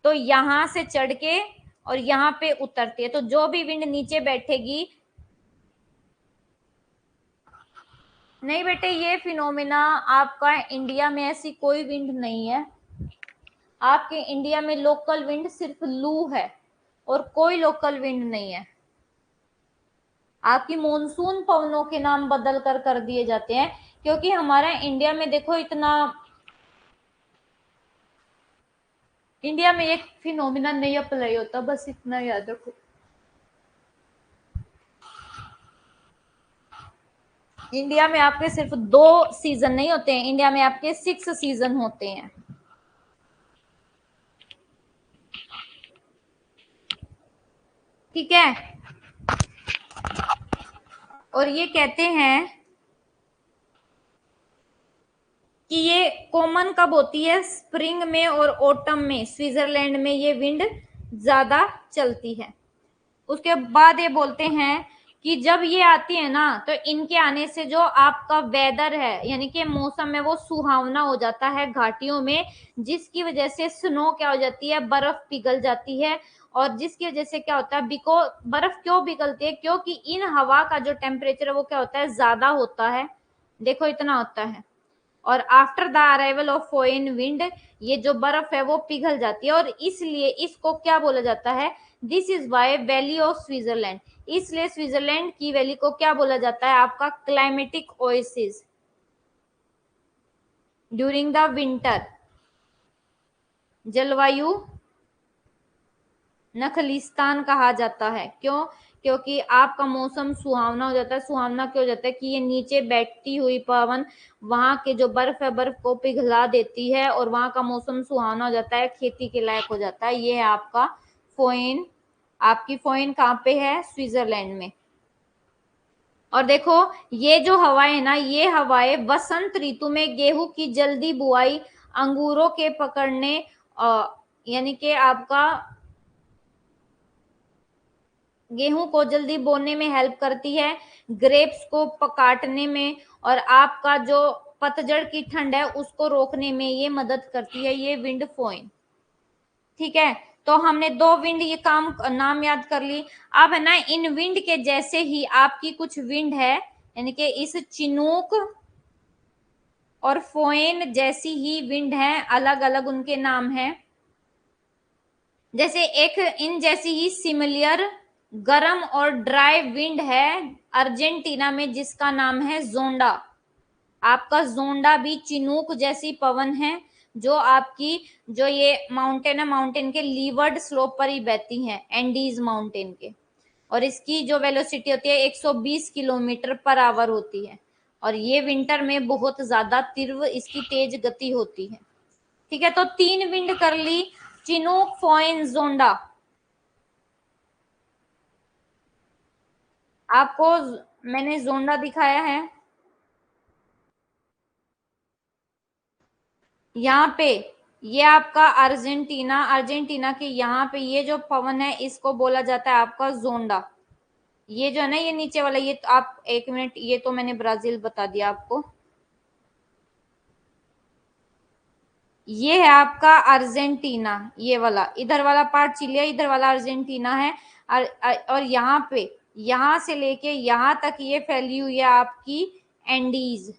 तो यहां से चढ़ के और यहाँ पे उतरती है। तो जो भी विंड नीचे बैठेगी, नहीं बेटे ये फिनोमिना आपका इंडिया में ऐसी कोई विंड नहीं है। आपके इंडिया में लोकल विंड सिर्फ लू है और कोई लोकल विंड नहीं है। आपकी मॉनसून पवनों के नाम बदल कर दिए जाते हैं, क्योंकि हमारा इंडिया में देखो इतना, इंडिया में एक फिनोमिना नहीं अप्लाई होता, बस इतना याद रखो। इंडिया में आपके सिर्फ 2 सीजन नहीं होते हैं, इंडिया में आपके 6 सीजन होते हैं। ठीक है, और ये कहते हैं कि ये कॉमन कब होती है, स्प्रिंग में और ऑटम में स्विट्जरलैंड में ये विंड ज्यादा चलती है। उसके बाद ये बोलते हैं कि जब ये आती है ना, तो इनके आने से जो आपका वेदर है यानी कि मौसम है वो सुहावना हो जाता है घाटियों में, जिसकी वजह से स्नो क्या हो जाती है, बर्फ पिघल जाती है। और जिसकी वजह से क्या होता है, बिको बर्फ क्यों पिघलती है, क्योंकि इन हवा का जो टेम्परेचर है वो क्या होता है, ज्यादा होता है। देखो इतना होता है। और after the arrival of foehn wind, ये जो बर्फ है वो पिघल जाती है, और इसलिए इसको क्या बोला जाता है, this is why valley of Switzerland, इसलिए स्विट्जरलैंड की वैली को क्या बोला जाता है, आपका climatic oasis during the winter, जलवायु नखलिस्तान कहा जाता है। क्यों, क्योंकि आपका मौसम सुहावना हो जाता है। सुहावना क्यों हो जाता है, कि ये नीचे बैठती हुई पवन वहां के जो बर्फ है, बर्फ को पिघला देती है और वहां का मौसम सुहावना हो जाता है, खेती के लायक हो जाता है। ये है आपका फोइन। आपकी फोइन कहाँ पे है, स्विट्जरलैंड में। और देखो ये जो हवाएं है ना, ये हवाएं वसंत ऋतु में गेहूं की जल्दी बुआई, अंगूरों के पकड़ने, यानी कि आपका गेहूं को जल्दी बोने में हेल्प करती है, ग्रेप्स को काटने में, और आपका जो पतझड़ की ठंड है उसको रोकने में ये मदद करती है, ये विंड फोइन। ठीक है, तो हमने 2 विंड ये काम नाम याद कर ली। अब है ना, इन विंड के जैसे ही आपकी कुछ विंड है, यानी कि इस चिनूक और फोइन जैसी ही विंड है, अलग अलग उनके नाम है। जैसे एक इन जैसी ही सिमिलियर गर्म और ड्राई विंड है अर्जेंटीना में, जिसका नाम है जोंडा। आपका जोंडा भी चिनूक जैसी पवन है, जो आपकी जो ये माउंटेन है, माउंटेन के लीवर्ड स्लोप पर ही बहती है, एंडीज माउंटेन के। और इसकी जो वेलोसिटी होती है 120 किलोमीटर पर आवर होती है, और ये विंटर में बहुत ज्यादा तीव्र इसकी तेज गति होती है। ठीक है, तो 3 विंड कर ली, चिनूक फोइन जोंडा। आपको मैंने जोंडा दिखाया है यहाँ पे, ये आपका अर्जेंटीना, अर्जेंटीना के यहाँ पे ये जो पवन है इसको बोला जाता है आपका जोंडा। ये जो है ना, ये नीचे वाला, ये तो आप 1 मिनट, ये तो मैंने ब्राजील बता दिया आपको। ये है आपका अर्जेंटीना, ये वाला, इधर वाला पार्ट चिलिया, इधर वाला अर्जेंटीना है। और यहाँ पे, यहाँ से लेके यहाँ तक ये फैली हुई है आपकी एंडीज।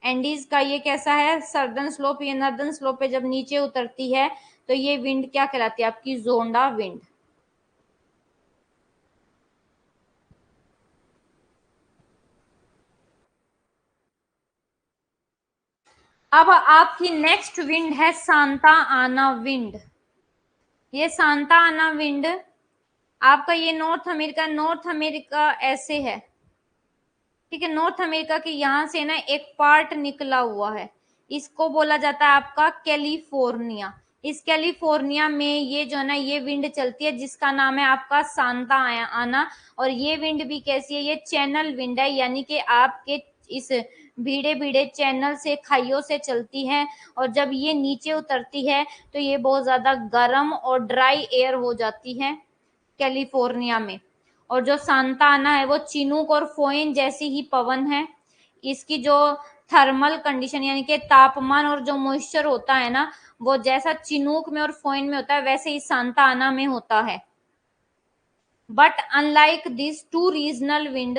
एंडीज का ये कैसा है, सर्दर्न स्लोप, ये नॉर्दर्न स्लोप पे जब नीचे उतरती है तो ये विंड क्या कहलाती है, आपकी जोंडा विंड। अब आपकी नेक्स्ट विंड है सांता आना विंड। ये सांता आना विंड आपका, ये नॉर्थ अमेरिका, नॉर्थ अमेरिका ऐसे है। ठीक है, नॉर्थ अमेरिका के यहाँ से ना एक पार्ट निकला हुआ है, इसको बोला जाता है आपका कैलिफोर्निया। इस कैलिफोर्निया में ये जो है ना ये विंड चलती है जिसका नाम है आपका सांता आना। और ये विंड भी कैसी है, ये चैनल विंड है, यानी कि आपके इस भीड़े भीड़े चैनल से, खाइयों से चलती है। और जब ये नीचे उतरती है तो ये बहुत ज्यादा गर्म और ड्राई एयर हो जाती है कैलिफोर्निया में। और जो सांता आना है वो चिनूक और फोइन जैसी ही पवन है। इसकी जो थर्मल कंडीशन यानी कि तापमान और जो मॉइस्चर होता है ना, वो जैसा चिनूक में और फोइन में होता है वैसे ही सांता आना में होता है। But unlike this two regional wind,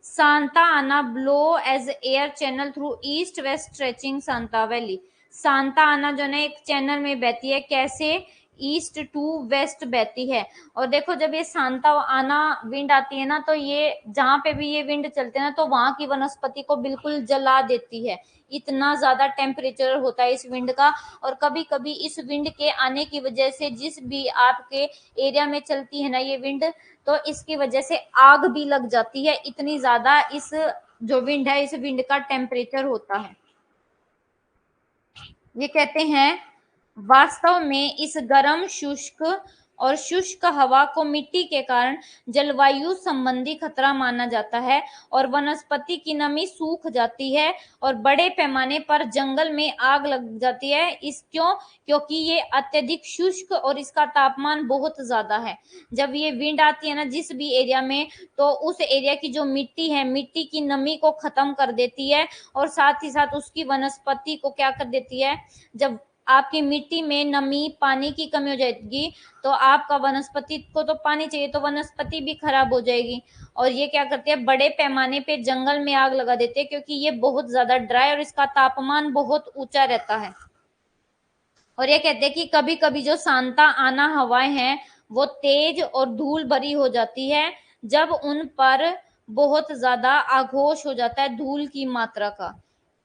Santa Ana blow as air channel through east west stretching Santa valley. Santa Ana जो है एक चैनल में बहती है, कैसे, ईस्ट टू वेस्ट बहती है। और देखो जब ये सांता आना विंड आती है ना तो ये जहां पे भी ये विंड चलते हैं ना तो वहां की वनस्पति को बिल्कुल जला देती है, इतना ज्यादा टेम्परेचर होता है इस विंड का। और कभी कभी इस विंड के आने की वजह से जिस भी आपके एरिया में चलती है ना ये विंड, तो इसकी वजह से आग भी लग जाती है, इतनी ज्यादा इस जो विंड है इस विंड का टेम्परेचर होता है। ये कहते हैं वास्तव में इस गर्म शुष्क हवा को मिट्टी के कारण जलवायु संबंधी खतरा माना जाता है और वनस्पति की नमी सूख जाती है और बड़े पैमाने पर जंगल में आग लग जाती है। इस क्योंकि ये अत्यधिक शुष्क और इसका तापमान बहुत ज्यादा है। जब ये विंड आती है ना जिस भी एरिया में, तो उस एरिया की जो मिट्टी है मिट्टी की नमी को खत्म कर देती है और साथ ही साथ उसकी वनस्पति को क्या कर देती है। जब आपकी मिट्टी में नमी, पानी की कमी हो जाएगी तो आपका वनस्पति को तो पानी चाहिए, तो वनस्पति भी खराब हो जाएगी। और ये क्या करते हैं, बड़े पैमाने पे जंगल में आग लगा देते हैं क्योंकि ये बहुत ज्यादा ड्राई और इसका तापमान बहुत ऊंचा रहता है। और ये कहते हैं कि कभी कभी जो सांता आना हवाएं हैं वो तेज और धूल भरी हो जाती है जब उन पर बहुत ज्यादा आघोष हो जाता है धूल की मात्रा का।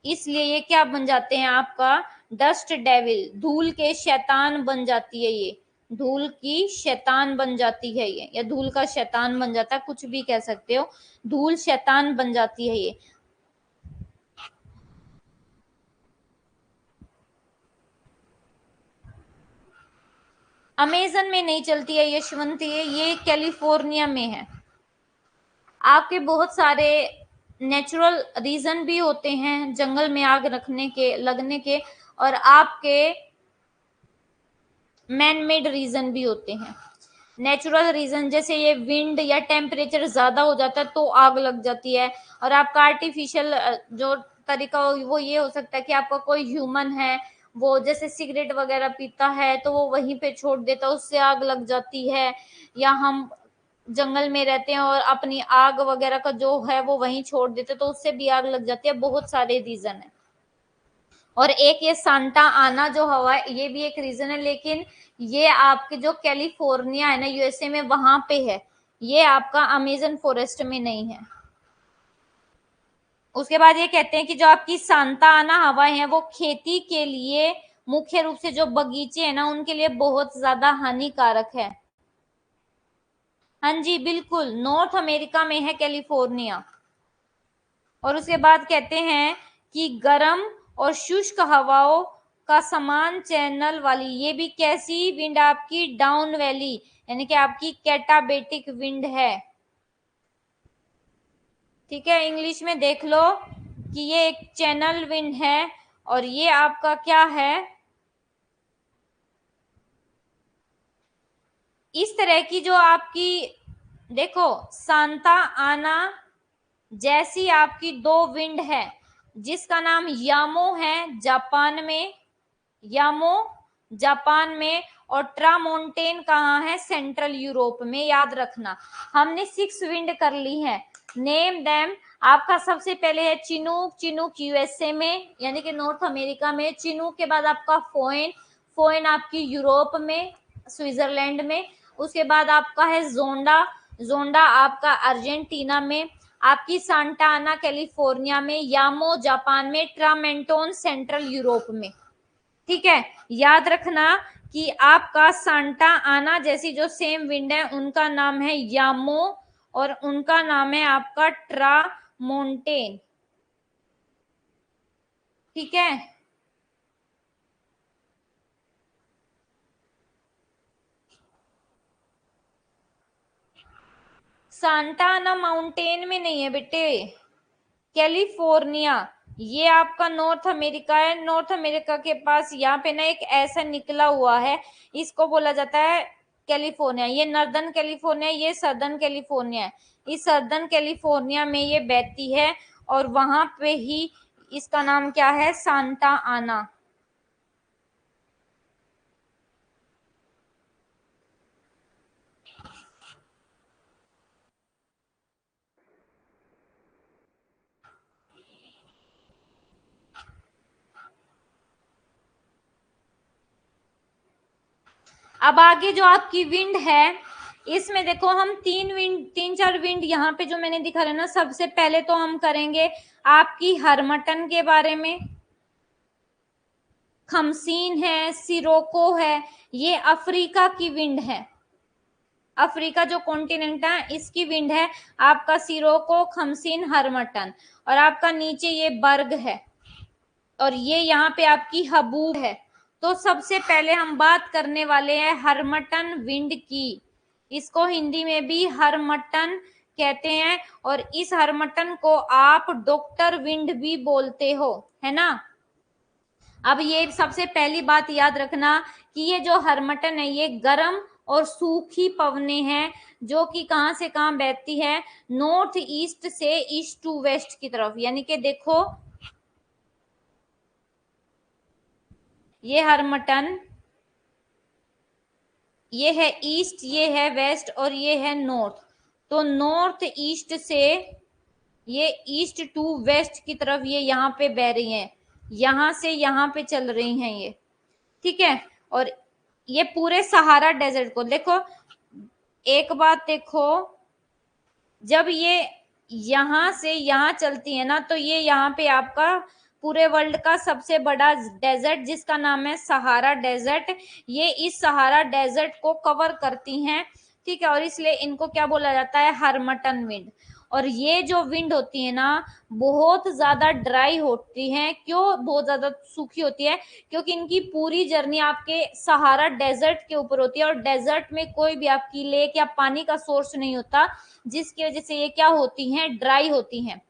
इसलिए ये क्या बन जाते हैं, आपका डस्ट डेविल, धूल के शैतान बन जाती है ये, धूल की शैतान बन जाती है ये, या धूल का शैतान बन जाता है, कुछ भी कह सकते हो, धूल शैतान बन जाती है ये। अमेजन में नहीं चलती है यशवंत, ये कैलिफोर्निया में है। आपके बहुत सारे नेचुरल रीजन भी होते हैं जंगल में आग रखने के, लगने के, और आपके मैन मेड रीजन भी होते हैं। नेचुरल रीजन जैसे ये विंड या टेम्परेचर ज्यादा हो जाता है तो आग लग जाती है। और आपका आर्टिफिशियल जो तरीका वो ये हो सकता है कि आपका कोई ह्यूमन है वो जैसे सिगरेट वगैरह पीता है तो वो वहीं पे छोड़ देता है, उससे आग लग जाती है। या हम जंगल में रहते हैं और अपनी आग वगैरह का जो है वो वहीं छोड़ देते तो उससे भी आग लग जाती है। बहुत सारे रीजन है। और एक ये सांता आना जो हवा है ये भी एक रीजन है, लेकिन ये आपके जो कैलिफोर्निया है ना यूएसए में वहां पे है, ये आपका अमेजन फॉरेस्ट में नहीं है। उसके बाद ये कहते हैं कि जो आपकी सांता आना हवाएं हैं वो खेती के लिए, मुख्य रूप से जो बगीचे हैं ना उनके लिए बहुत ज्यादा हानिकारक है। हाँ जी बिल्कुल, नॉर्थ अमेरिका में है कैलिफोर्निया। और उसके बाद कहते हैं कि गर्म और शुष्क हवाओं का समान चैनल वाली, ये भी कैसी विंड, आपकी डाउन वैली, यानी कि आपकी कैटाबेटिक विंड है। ठीक है, इंग्लिश में देख लो कि ये एक चैनल विंड है और ये आपका क्या है, इस तरह की जो आपकी, देखो सांता आना जैसी आपकी दो विंड है जिसका नाम यामो है जापान में, यामो जापान में, और ट्रामोंटेन कहाँ है, सेंट्रल यूरोप में। याद रखना हमने 6 विंड कर ली है, नेम देम। आपका सबसे पहले है चिनूक, चिनूक यूएसए में यानी कि नॉर्थ अमेरिका में। चिनूक के बाद आपका फोइन, फोइन आपकी यूरोप में, स्विट्जरलैंड में। उसके बाद आपका है जोंडा, जोंडा आपका अर्जेंटीना में। आपकी सांता आना कैलिफोर्निया में, यामो जापान में, ट्रामेंटोन सेंट्रल यूरोप में। ठीक है, याद रखना कि आपका सांता आना जैसी जो सेम विंड है उनका नाम है यामो और उनका नाम है आपका ट्रामोंटेन। ठीक है, सांता आना माउंटेन में नहीं है बेटे, कैलिफोर्निया ये आपका नॉर्थ अमेरिका है। नॉर्थ अमेरिका के पास यहाँ पे ना एक ऐसा निकला हुआ है, इसको बोला जाता है कैलिफोर्निया। ये नॉर्दर्न कैलिफोर्निया, ये सदर्न कैलिफोर्निया है। इस सदर्न कैलिफोर्निया में ये बहती है और वहां पे ही इसका नाम क्या है, सांता आना। अब आगे जो आपकी विंड है, इसमें देखो हम तीन चार विंड यहाँ पे जो मैंने दिखा रहा है ना, सबसे पहले तो हम करेंगे आपकी हरमटन के बारे में। खमसीन है, सिरोको है, ये अफ्रीका की विंड है। अफ्रीका जो कॉन्टिनेंट है इसकी विंड है आपका सिरोको, खमसीन, हरमटन। और आपका नीचे ये बर्ग है और ये यहाँ पे आपकी हबूब है। तो सबसे पहले हम बात करने वाले हैं हरमटन विंड की। इसको हिंदी में भी हरमटन कहते हैं और इस हरमटन को आप डॉक्टर विंड भी बोलते हो, है ना। अब ये सबसे पहली बात याद रखना कि ये जो हरमटन है ये गर्म और सूखी पवने हैं जो कि कहां से कहां बहती है, नॉर्थ ईस्ट से ईस्ट टू वेस्ट की तरफ। यानी कि देखो ये हरमटन, ये है ईस्ट, ये है वेस्ट और ये है नॉर्थ। तो नॉर्थ ईस्ट से ये ईस्ट टू वेस्ट की तरफ ये यहाँ पे बह रही हैं, यहां से यहाँ पे चल रही हैं ये, ठीक है। और ये पूरे सहारा डेजर्ट को देखो, एक बात देखो, जब ये यहां से यहाँ चलती है ना तो ये यहाँ पे आपका पूरे वर्ल्ड का सबसे बड़ा डेजर्ट जिसका नाम है सहारा डेजर्ट, ये इस सहारा डेजर्ट को कवर करती हैं, ठीक है। और इसलिए इनको क्या बोला जाता है, हरमटन विंड। और ये जो विंड होती है ना बहुत ज्यादा ड्राई होती है। क्यों बहुत ज्यादा सूखी होती है, क्योंकि इनकी पूरी जर्नी आपके सहारा डेजर्ट के ऊपर होती है और डेजर्ट में कोई भी आपकी लेक या पानी का सोर्स नहीं होता, जिसकी वजह से ये क्या होती हैं, ड्राई होती हैं।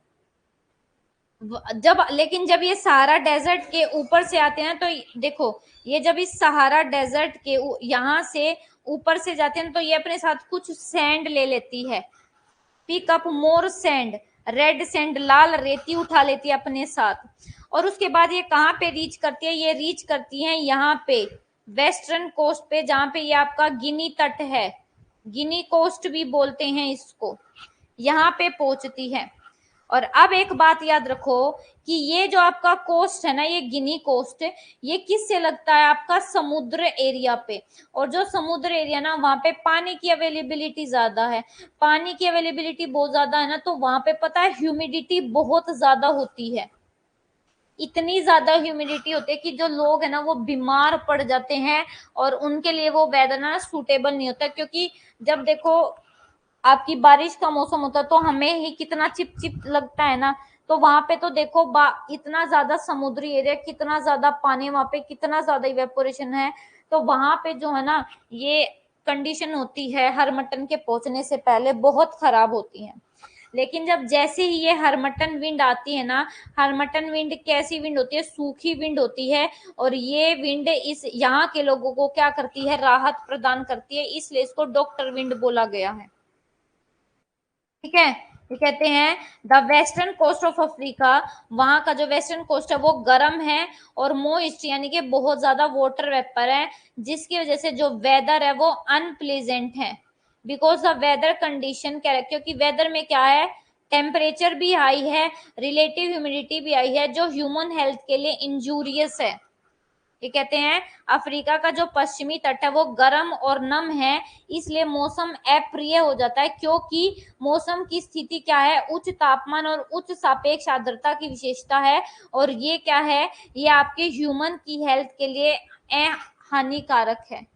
लेकिन जब ये सहारा डेजर्ट के ऊपर से आते हैं तो देखो, ये जब इस सहारा डेजर्ट के यहाँ से ऊपर से जाते हैं तो ये अपने साथ कुछ सैंड ले लेती है, pick up more sand, red sand, लाल रेती उठा लेती है अपने साथ। और उसके बाद ये कहाँ पे रीच करती है, ये रीच करती है यहाँ पे वेस्टर्न कोस्ट पे, जहाँ पे ये आपका गिनी तट है, गिनी कोस्ट भी बोलते हैं इसको, यहाँ पे पहुंचती है। और अब एक बात याद रखो कि ये जो आपका कोस्ट है ना, ये गिनी कोस्ट, ये किस से लगता है, आपका समुद्र एरिया पे। और जो समुद्र एरिया ना वहां पे पानी की अवेलेबिलिटी ज्यादा है, पानी की अवेलेबिलिटी बहुत ज्यादा है ना, तो वहां पे पता है ह्यूमिडिटी बहुत ज्यादा होती है। इतनी ज्यादा ह्यूमिडिटी होती है कि जो लोग है ना वो बीमार पड़ जाते हैं और उनके लिए वो वेदर ना सूटेबल नहीं होता। क्योंकि जब देखो आपकी बारिश का मौसम होता है तो हमें ही कितना चिप चिप लगता है ना, तो वहां पे तो देखो इतना ज्यादा समुद्री एरिया, कितना ज्यादा पानी, वहां पे कितना ज्यादा इवेपोरेशन है, तो वहां पे जो है ना ये कंडीशन होती है हरमटन के पहुंचने से पहले बहुत खराब होती है। लेकिन जब जैसे ही ये हरमटन विंड आती है ना, हरमटन विंड कैसी विंड होती है, सूखी विंड होती है। और ये विंड इस यहाँ के लोगों को क्या करती है, राहत प्रदान करती है, इसलिए इसको डॉक्टर विंड बोला गया है, ठीक है। ये कहते हैं the western coast of Africa, वहां का जो वेस्टर्न कोस्ट है वो गर्म है और मोइस्ट यानी कि बहुत ज्यादा वाटर वेपर है, जिसकी वजह से जो वेदर है वो अनप्लीजेंट है। बिकॉज द वेदर कंडीशन क्या है, क्योंकि वेदर में क्या है, टेम्परेचर भी हाई है, रिलेटिव ह्यूमिडिटी भी हाई है, जो ह्यूमन हेल्थ के लिए इंजूरियस है। ये कहते हैं अफ्रीका का जो पश्चिमी तट है वो गर्म और नम है, इसलिए मौसम अप्रिय हो जाता है। क्योंकि मौसम की स्थिति क्या है, उच्च तापमान और उच्च सापेक्ष आर्द्रता की विशेषता है। और ये क्या है, ये आपके ह्यूमन की हेल्थ के लिए हानिकारक है,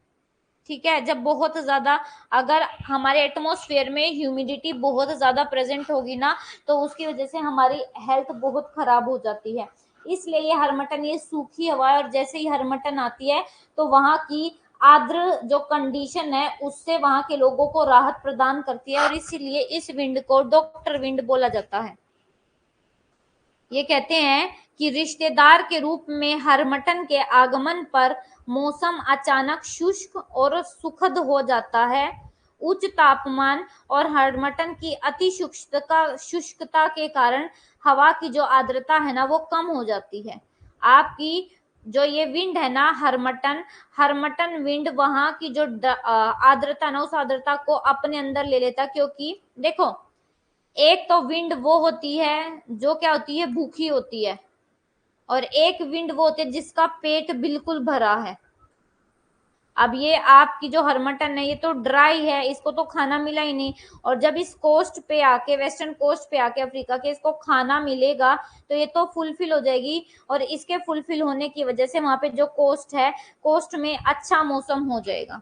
ठीक है। जब बहुत ज्यादा अगर हमारे एटमॉस्फेयर में ह्यूमिडिटी बहुत ज्यादा प्रेजेंट होगी ना तो उसकी वजह से हमारी हेल्थ बहुत खराब हो जाती है। इसलिए ये हरमटन, ये सूखी हवा है और जैसे ही हरमटन आती है तो वहां की आर्द्र जो कंडीशन है उससे वहां के लोगों को राहत प्रदान करती है, और इसीलिए इस विंड को डॉक्टर विंड बोला जाता है। ये कहते हैं कि रिश्तेदार के रूप में हरमटन के आगमन पर मौसम अचानक शुष्क और सुखद हो जाता है। उच्च तापमान और हरमटन की अति शुष्कता के कारण हवा की जो आर्द्रता है ना वो कम हो जाती है। आपकी जो ये विंड है ना हरमटन विंड वहां की जो आर्द्रता ना उस आर्द्रता को अपने अंदर ले लेता, क्योंकि देखो एक तो विंड वो होती है जो क्या होती है, भूखी होती है, और एक विंड वो होती है जिसका पेट बिल्कुल भरा है। अब ये आपकी जो हरमटन है ये तो ड्राई है, इसको तो खाना मिला ही नहीं, और जब इस कोस्ट पे आके वेस्टर्न कोस्ट पे आके अफ्रीका के इसको खाना मिलेगा तो ये तो फुलफिल हो जाएगी, और इसके फुलफिल होने की वजह से वहां पे जो कोस्ट है, कोस्ट में अच्छा मौसम हो जाएगा।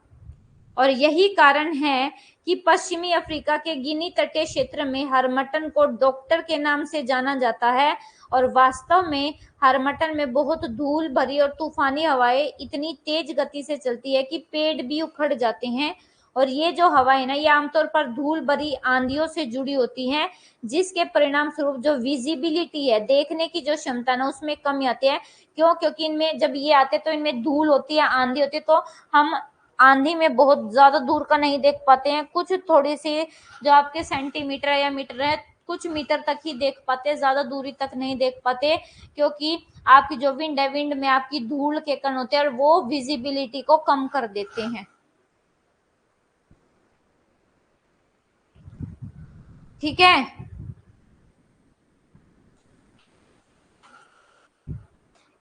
और यही कारण है कि पश्चिमी अफ्रीका के गिनी तटीय क्षेत्र में हरमटन को डॉक्टर के नाम से जाना जाता है, और वास्तव में हरमटन में बहुत धूल भरी और तूफानी हवाएं इतनी तेज गति से चलती है कि पेड़ भी उखड़ जाते हैं, और ये जो हवाएं ना ये आमतौर पर धूल भरी आंधियों से जुड़ी होती हैं, जिसके परिणाम स्वरूप जो विजिबिलिटी है, देखने की जो क्षमता ना उसमें कमी आती है। क्यों? क्योंकि इनमें जब ये आते तो इनमें धूल होती है, आंधी होती है, तो हम आंधी में बहुत ज्यादा दूर का नहीं देख पाते हैं, कुछ थोड़ी सी जो आपके सेंटीमीटर या मीटर है कुछ मीटर तक ही देख पाते हैं, ज्यादा दूरी तक नहीं देख पाते, क्योंकि आपकी जो विंड है, विंड में आपकी धूल के कण होते हैं और वो विजिबिलिटी को कम कर देते हैं। ठीक है,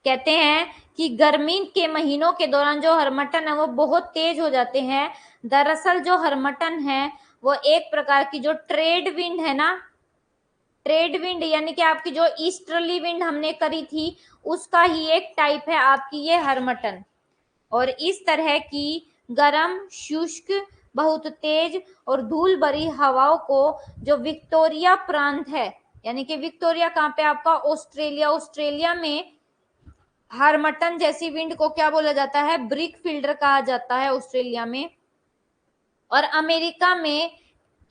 कहते हैं कि गर्मी के महीनों के दौरान जो हरमटन है वो बहुत तेज हो जाते हैं। दरअसल जो हरमटन है वो एक प्रकार की जो ट्रेड विंड है ना, ट्रेड विंड यानी कि आपकी जो ईस्टर्ली विंड हमने करी थी उसका ही एक टाइप है आपकी ये हरमटन। और इस तरह की गर्म, शुष्क, बहुत तेज और धूल भरी हवाओं को जो विक्टोरिया प्रांत है, यानी कि विक्टोरिया कहाँ पे आपका, ऑस्ट्रेलिया, ऑस्ट्रेलिया में हरमटन जैसी विंड को क्या बोला जाता है, ब्रिक फील्डर कहा जाता है ऑस्ट्रेलिया में। और अमेरिका में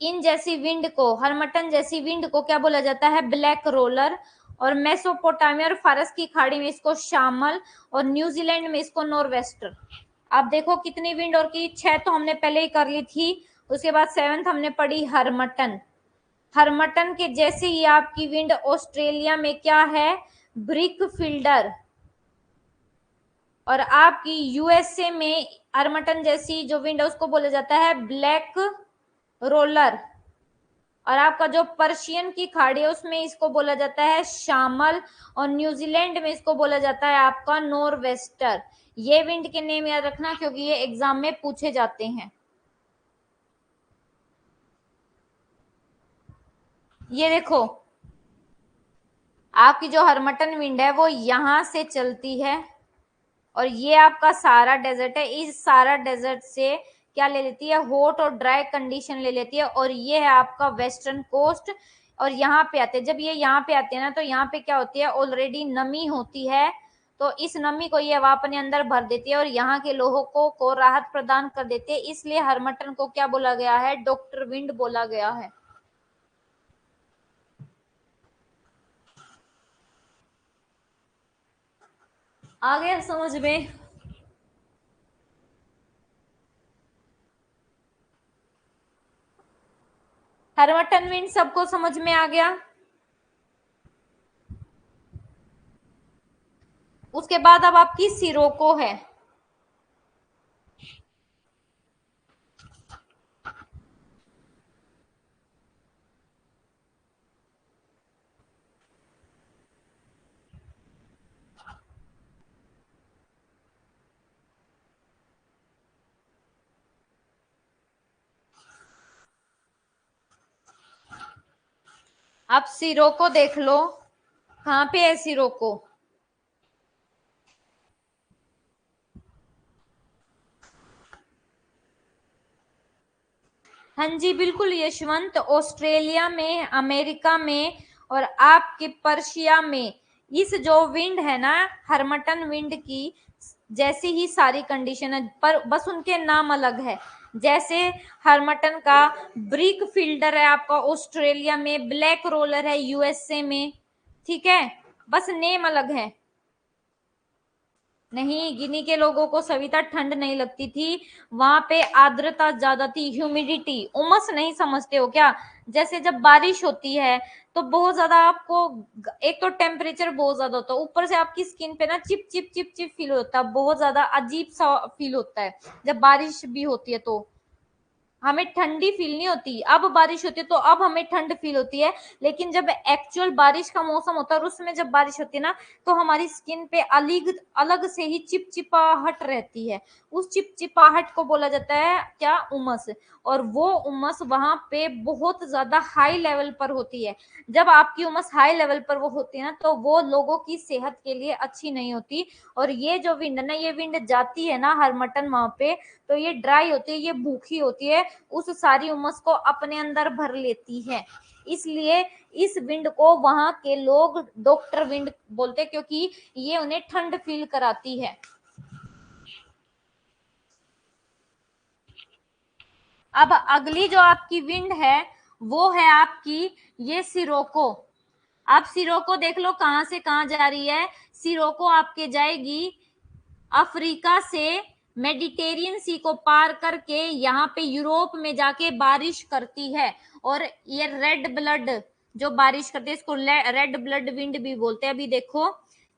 इन जैसी विंड को, हरमटन जैसी विंड को क्या बोला जाता है, ब्लैक रोलर। और मेसोपोटामिया और फारस की खाड़ी में इसको शामल, और न्यूजीलैंड में इसको नॉर्वेस्टर। आप देखो कितनी विंड और की, 6 तो हमने पहले ही कर ली थी, उसके बाद 7th हमने पढ़ी हरमटन। हरमटन के जैसे ही आपकी विंड ऑस्ट्रेलिया में क्या है, ब्रिक फील्डर। और आपकी यूएसए में हरमटन जैसी जो विंड है उसको बोला जाता है ब्लैक रोलर। और आपका जो पर्शियन की खाड़ी है उसमें इसको बोला जाता है शामल, और न्यूजीलैंड में इसको बोला जाता है आपका नॉर्वेस्टर। ये विंड के नेम याद रखना क्योंकि ये एग्जाम में पूछे जाते हैं। ये देखो आपकी जो हरमटन विंड है वो यहां से चलती है, और ये आपका सारा डेजर्ट है, इस सारा डेजर्ट से क्या ले लेती है, हॉट और ड्राई कंडीशन ले लेती है, और ये है आपका वेस्टर्न कोस्ट। और यहाँ पे आते हैं, जब ये यहाँ पे आते हैं ना तो यहाँ पे क्या होती है, ऑलरेडी नमी होती है, तो इस नमी को ये हवा अपने अंदर भर देती है और यहाँ के लोगों को राहत प्रदान कर देती है। इसलिए हरमटन को क्या बोला गया है, डॉक्टर विंड बोला गया है। आ गया समझ में? हरमटन विंड सबको समझ में आ गया? उसके बाद अब आपकी सिरोको है। आप सिरोको देख लो, कहाँ पे है सिरोको? हाँ जी बिल्कुल यशवंत, ऑस्ट्रेलिया में, अमेरिका में और आपके पर्शिया में इस जो विंड है ना हरमटन विंड की जैसी ही सारी कंडीशन है, पर बस उनके नाम अलग है। जैसे हर्मटन का ब्रिक फील्डर है आपका ऑस्ट्रेलिया में, ब्लैक रोलर है यूएसए में, ठीक है, बस नेम अलग है। नहीं, गिनी के लोगों को सविता ठंड नहीं लगती थी, वहां पे आर्द्रता ज्यादा थी, ह्यूमिडिटी। उमस नहीं समझते हो क्या? जैसे जब बारिश होती है तो बहुत ज्यादा आपको, एक तो टेम्परेचर बहुत ज्यादा होता है, ऊपर से आपकी स्किन पे ना chip chip chip chip feel होता है, बहुत ज्यादा अजीब सा फील होता है जब बारिश भी होती है। तो हमें ठंडी फील नहीं होती, अब बारिश होती है तो अब हमें ठंड फील होती है, लेकिन जब एक्चुअल बारिश का मौसम होता है और उसमें जब बारिश होती है ना, तो हमारी स्किन पे अलग अलग से ही चिपचिपाहट रहती है। उस चिपचिपाहट को बोला जाता है क्या? उमस। और वो उमस वहां पे बहुत ज्यादा हाई लेवल पर होती है। जब आपकी उमस हाई लेवल पर वो होती है ना, तो वो लोगों की सेहत के लिए अच्छी नहीं होती। और ये जो विंड ना, ये विंड जाती है ना हरमटन वहां पे, तो ये ड्राई होती है, ये भूखी होती है, उस सारी उमस को अपने अंदर भर लेती है। इसलिए इस विंड को वहां के लोग डॉक्टर विंड बोलते हैं, क्योंकि ये उन्हें ठंड फील कराती है। अब अगली जो आपकी विंड है वो है आपकी ये सिरोको। आप सिरोको देख लो कहां से कहां जा रही है। सिरोको आपके जाएगी अफ्रीका से मेडिटेरियन सी को पार करके यहाँ पे यूरोप में जाके बारिश करती है। और ये रेड ब्लड जो बारिश करते हैं, इसको रेड ब्लड विंड भी बोलते हैं। अभी देखो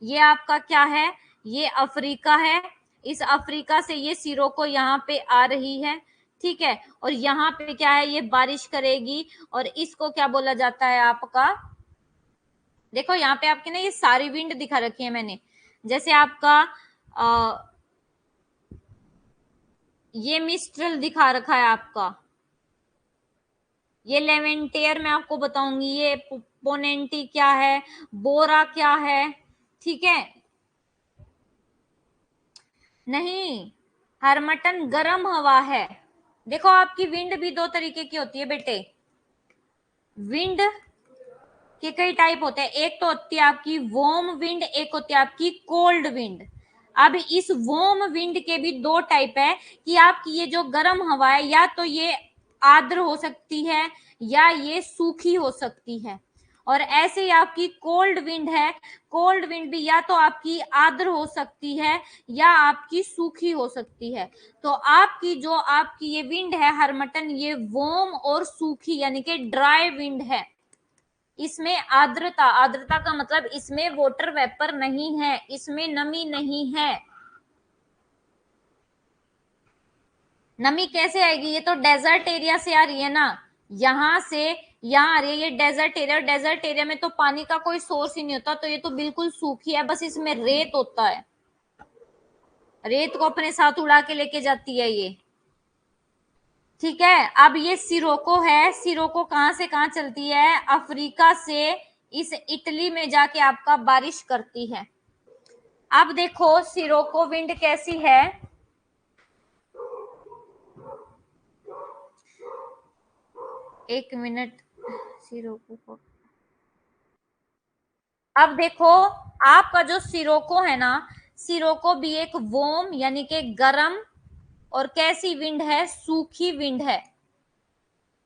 ये आपका क्या है, ये अफ्रीका है, इस अफ्रीका से ये सिरोको यहाँ पे आ रही है, ठीक है। और यहाँ पे क्या है, ये बारिश करेगी। और इसको क्या बोला जाता है आपका, देखो यहाँ पे आपके ना ये सारी विंड दिखा रखी है मैंने। जैसे आपका ये मिस्ट्रल दिखा रखा है आपका, ये लेवेंटियर मैं आपको बताऊंगी, ये पोनेंटी क्या है, बोरा क्या है, ठीक है। नहीं, हरमटन गर्म हवा है। देखो आपकी विंड भी दो तरीके की होती है बेटे। विंड के कई टाइप होते हैं, एक तो होती है आपकी वार्म विंड, एक होती है आपकी कोल्ड विंड। अब इस वार्म विंड के भी दो टाइप है, कि आपकी ये जो गर्म हवा है या तो ये आर्द्र हो सकती है या ये सूखी हो सकती है। और ऐसे ही आपकी कोल्ड विंड है, कोल्ड विंड भी या तो आपकी आर्द्र हो सकती है या आपकी सूखी हो सकती है। तो आपकी जो आपकी ये विंड है हरमटन, ये वार्म और सूखी यानी कि ड्राई विंड है। इसमें आर्द्रता, आर्द्रता का मतलब इसमें वाटर वेपर नहीं है, इसमें नमी नहीं है। नमी कैसे आएगी, ये तो डेजर्ट एरिया से आ रही है ना, यहां से यहाँ आ रही है, ये डेजर्ट एरिया, डेजर्ट एरिया में तो पानी का कोई सोर्स ही नहीं होता, तो ये तो बिल्कुल सूखी है, बस इसमें रेत होता है, रेत को अपने साथ उड़ा के लेके जाती है ये, ठीक है। अब ये सिरोको है, सिरोको कहां से कहां चलती है, अफ्रीका से इस इटली में जाके आपका बारिश करती है। अब देखो सिरोको विंड कैसी है, एक मिनट, सिरोको को, अब देखो आपका जो सिरोको है ना, सिरोको भी एक वार्म यानी कि गरम और कैसी विंड है, सूखी विंड है।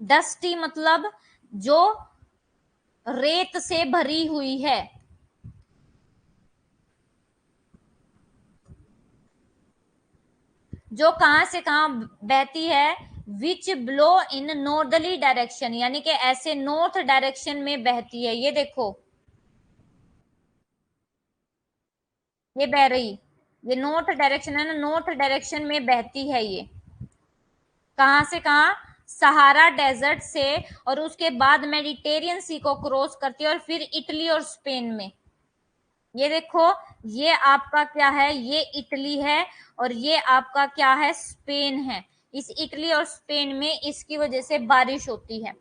डस्टी मतलब जो रेत से भरी हुई है, जो कहां से कहां बहती है, विच ब्लो इन नॉर्दर्ली डायरेक्शन, यानी कि ऐसे नॉर्थ डायरेक्शन में बहती है। ये देखो ये बह रही, ये नॉर्थ डायरेक्शन है ना, नॉर्थ डायरेक्शन में बहती है ये, कहां से कहां, सहारा डेजर्ट से, और उसके बाद मेडिटेरियन सी को क्रॉस करती है और फिर इटली और स्पेन में। ये देखो ये आपका क्या है, ये इटली है और ये आपका क्या है, स्पेन है। इस इटली और स्पेन में इसकी वजह से बारिश होती है।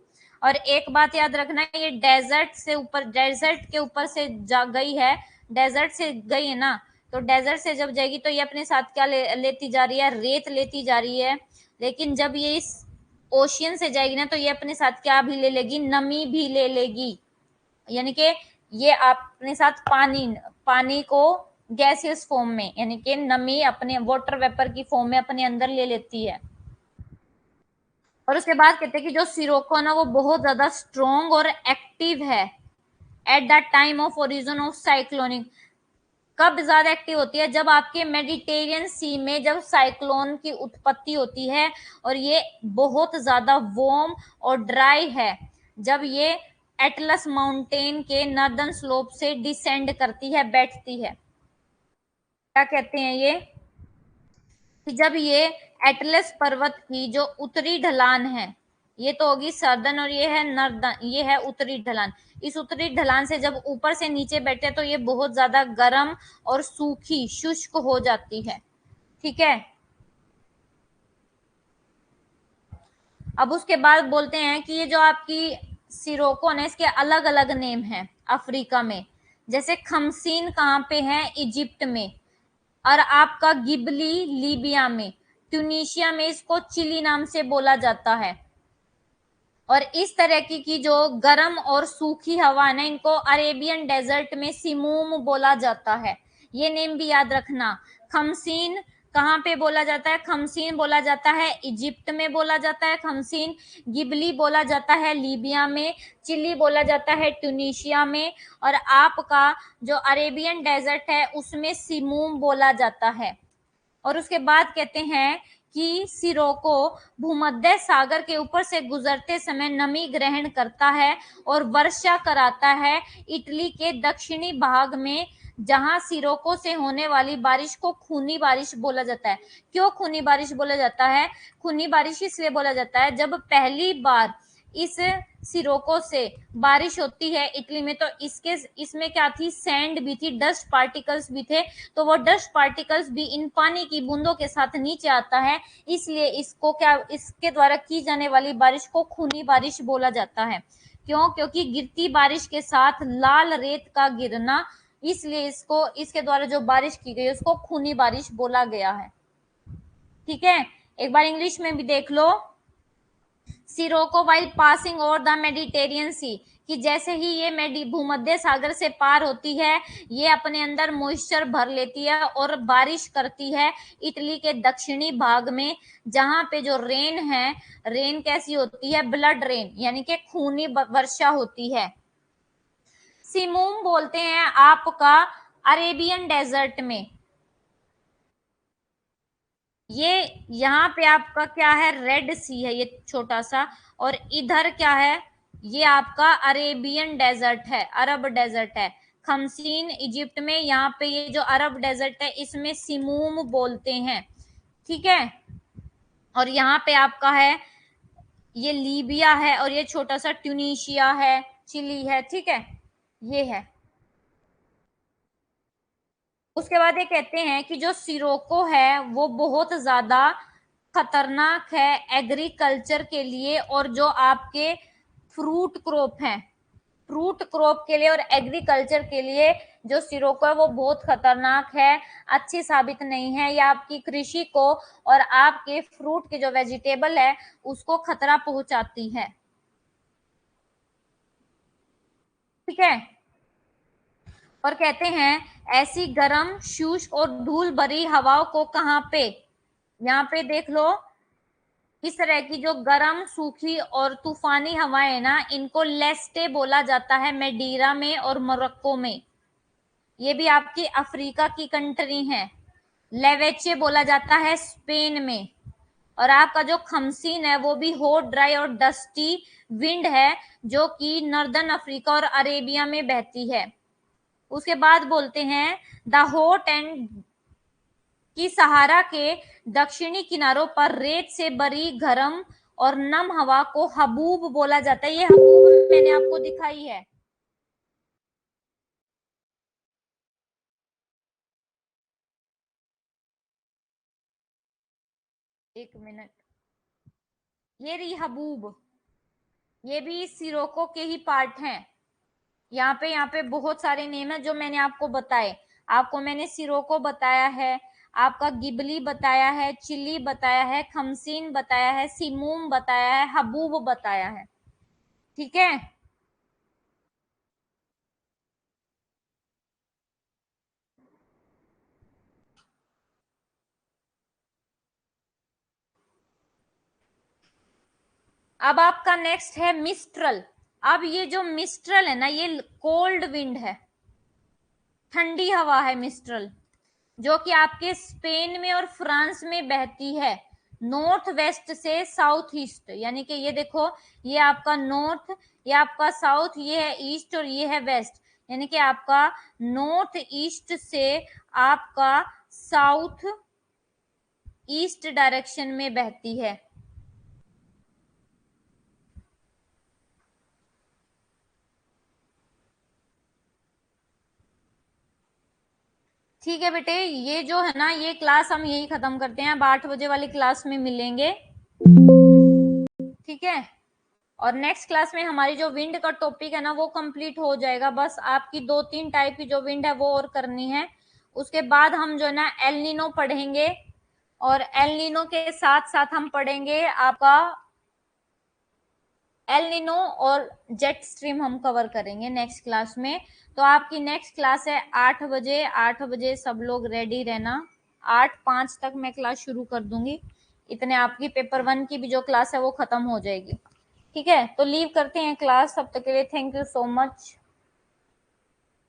और एक बात याद रखना, ये डेजर्ट से ऊपर, डेजर्ट के ऊपर से जा गई है, डेजर्ट से गई है ना, तो डेजर्ट से जब जाएगी तो ये अपने साथ क्या लेती जा रही है, रेत लेती जा रही है। लेकिन जब ये इस ओशियन से जाएगी ना, तो ये अपने साथ क्या भी ले लेगी, नमी भी ले लेगी, यानी कि ये अपने साथ पानी, पानी को गैसियस फॉर्म में, यानी कि नमी अपने वाटर वेपर की फॉर्म में अपने अंदर ले लेती है। और उसके बाद कहते हैं कि जो सिरोको है ना वो बहुत ज्यादा स्ट्रॉन्ग और एक्टिव है at the time of origin of cyclonic. कब ज्यादा एक्टिव होती है? जब आपके मेडिटेरियन सी में जब साइक्लोन की उत्पत्ति होती है और ये बहुत ज्यादा वार्म और ड्राई है, जब ये एटलस माउंटेन के नॉर्दर्न स्लोप से डिसेंड करती है, बैठती है। क्या कहते हैं ये? कि जब ये एटलस पर्वत की जो उत्तरी ढलान है, ये तो होगी सर्दन और ये है नर्दन, ये है उत्तरी ढलान। इस उत्तरी ढलान से जब ऊपर से नीचे बैठे तो ये बहुत ज्यादा गर्म और सूखी शुष्क हो जाती है। ठीक है, अब उसके बाद बोलते हैं कि ये जो आपकी सिरोको है इसके अलग अलग नेम है अफ्रीका में। जैसे खमसीन कहाँ पे है? इजिप्ट में। और आपका गिबली लीबिया में। ट्यूनीशिया में इसको चिली नाम से बोला जाता है। और इस तरह की जो गर्म और सूखी हवा है ना, इनको अरेबियन डेजर्ट में सिमूम बोला जाता है। ये नेम भी याद रखना। खमसीन कहाँ पे बोला जाता है? खमसीन बोला जाता है इजिप्ट में बोला जाता है खमसीन। गिबली बोला जाता है लीबिया में। चिली बोला जाता है ट्यूनीशिया में। और आपका जो अरेबियन डेजर्ट है उसमें सिमूम बोला जाता है। और उसके बाद कहते हैं कि सिरोको भूमध्य सागर के ऊपर से गुजरते समय नमी ग्रहण करता है और वर्षा कराता है इटली के दक्षिणी भाग में, जहां सिरोको से होने वाली बारिश को खूनी बारिश बोला जाता है। क्यों खूनी बारिश बोला जाता है? खूनी बारिश इसलिए बोला जाता है जब पहली बार इस सिरोको से बारिश होती है इटली में, तो इसमें क्या थी? सैंड भी थी, डस्ट पार्टिकल्स भी थे। तो वो डस्ट पार्टिकल्स भी इन पानी की बूंदों के साथ नीचे आता है, इसलिए इसको क्या, इसके द्वारा की जाने वाली बारिश को खूनी बारिश बोला जाता है। क्यों? क्योंकि गिरती बारिश के साथ लाल रेत का गिरना, इसलिए इसको, इसके द्वारा जो बारिश की गई उसको खूनी बारिश बोला गया है। ठीक है, एक बार इंग्लिश में भी देख लो। Sirocco while passing over the Mediterranean Sea, कि जैसे ही ये भूमध्य सागर से पार होती है, ये अपने अंदर मॉइस्चर भर लेती है और बारिश करती है इटली के दक्षिणी भाग में, जहां पे जो रेन है, रेन कैसी होती है? ब्लड रेन, यानी कि खूनी वर्षा होती है। सिमूम बोलते हैं आपका अरेबियन डेजर्ट में। ये यहाँ पे आपका क्या है? रेड सी है ये छोटा सा, और इधर क्या है? ये आपका अरेबियन डेजर्ट है, अरब डेजर्ट है। खमसीन इजिप्ट में, यहाँ पे ये जो अरब डेजर्ट है इसमें सिमूम बोलते हैं। ठीक है, और यहाँ पे आपका है, ये लीबिया है, और ये छोटा सा ट्यूनीशिया है, चिली है। ठीक है, ये है। उसके बाद ये कहते हैं कि जो सिरोको है वो बहुत ज्यादा खतरनाक है एग्रीकल्चर के लिए, और जो आपके फ्रूट क्रॉप हैं, फ्रूट क्रॉप के लिए और एग्रीकल्चर के लिए जो सिरोको है वो बहुत खतरनाक है, अच्छी साबित नहीं है। ये आपकी कृषि को और आपके फ्रूट के जो वेजिटेबल है उसको खतरा पहुंचाती है। ठीक है, और कहते हैं ऐसी गर्म, शुष्क और धूल भरी हवाओं को कहाँ पे? यहाँ पे देख लो, इस तरह की जो गर्म, सूखी और तूफानी हवाएं है ना, इनको लेस्टे बोला जाता है मेडीरा में और मोरक्को में। ये भी आपकी अफ्रीका की कंट्री है। लेवेचे बोला जाता है स्पेन में। और आपका जो खमसीन है वो भी हॉट, ड्राई और डस्टी विंड है, जो कि नॉर्दर्न अफ्रीका और अरेबिया में बहती है। उसके बाद बोलते हैं द हॉट एंड कि सहारा के दक्षिणी किनारों पर रेत से भरी गर्म और नम हवा को हबूब बोला जाता है। ये हबूब मैंने आपको दिखाई है। एक मिनट, ये रही हबूब। ये भी सिरोको के ही पार्ट हैं। यहाँ पे बहुत सारे नेम है जो मैंने आपको बताए। आपको मैंने सिरोको बताया है, आपका गिबली बताया है, चिली बताया है, खमसीन बताया है, सिमूम बताया है, हबूब बताया है। ठीक है, अब आपका नेक्स्ट है मिस्ट्रल। अब ये जो मिस्ट्रल है ना, ये कोल्ड विंड है, ठंडी हवा है मिस्ट्रल, जो कि आपके स्पेन में और फ्रांस में बहती है, नॉर्थ वेस्ट से साउथ ईस्ट। यानी कि ये देखो, ये आपका नॉर्थ, ये आपका साउथ, ये है ईस्ट और ये है वेस्ट। यानी कि आपका नॉर्थ ईस्ट से आपका साउथ ईस्ट डायरेक्शन में बहती है। ठीक है बेटे, ये जो है ना, ये क्लास हम यही खत्म करते हैं। अब 8 बजे वाली क्लास में मिलेंगे, ठीक है। और नेक्स्ट क्लास में हमारी जो विंड का टॉपिक है ना, वो कंप्लीट हो जाएगा। बस आपकी 2-3 टाइप की जो विंड है वो और करनी है। उसके बाद हम जो है ना एल नीनो पढ़ेंगे, और एल नीनो के साथ साथ हम पढ़ेंगे आपका एल नीनो और जेट स्ट्रीम हम कवर करेंगे नेक्स्ट क्लास में। तो आपकी नेक्स्ट क्लास है 8 बजे। 8 बजे सब लोग रेडी रहना। 8:05 तक मैं क्लास शुरू कर दूंगी, इतने आपकी पेपर 1 की भी जो क्लास है वो खत्म हो जाएगी। ठीक है, तो लीव करते हैं क्लास तब तक के लिए। Thank you so much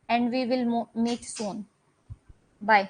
and we will meet soon. Bye.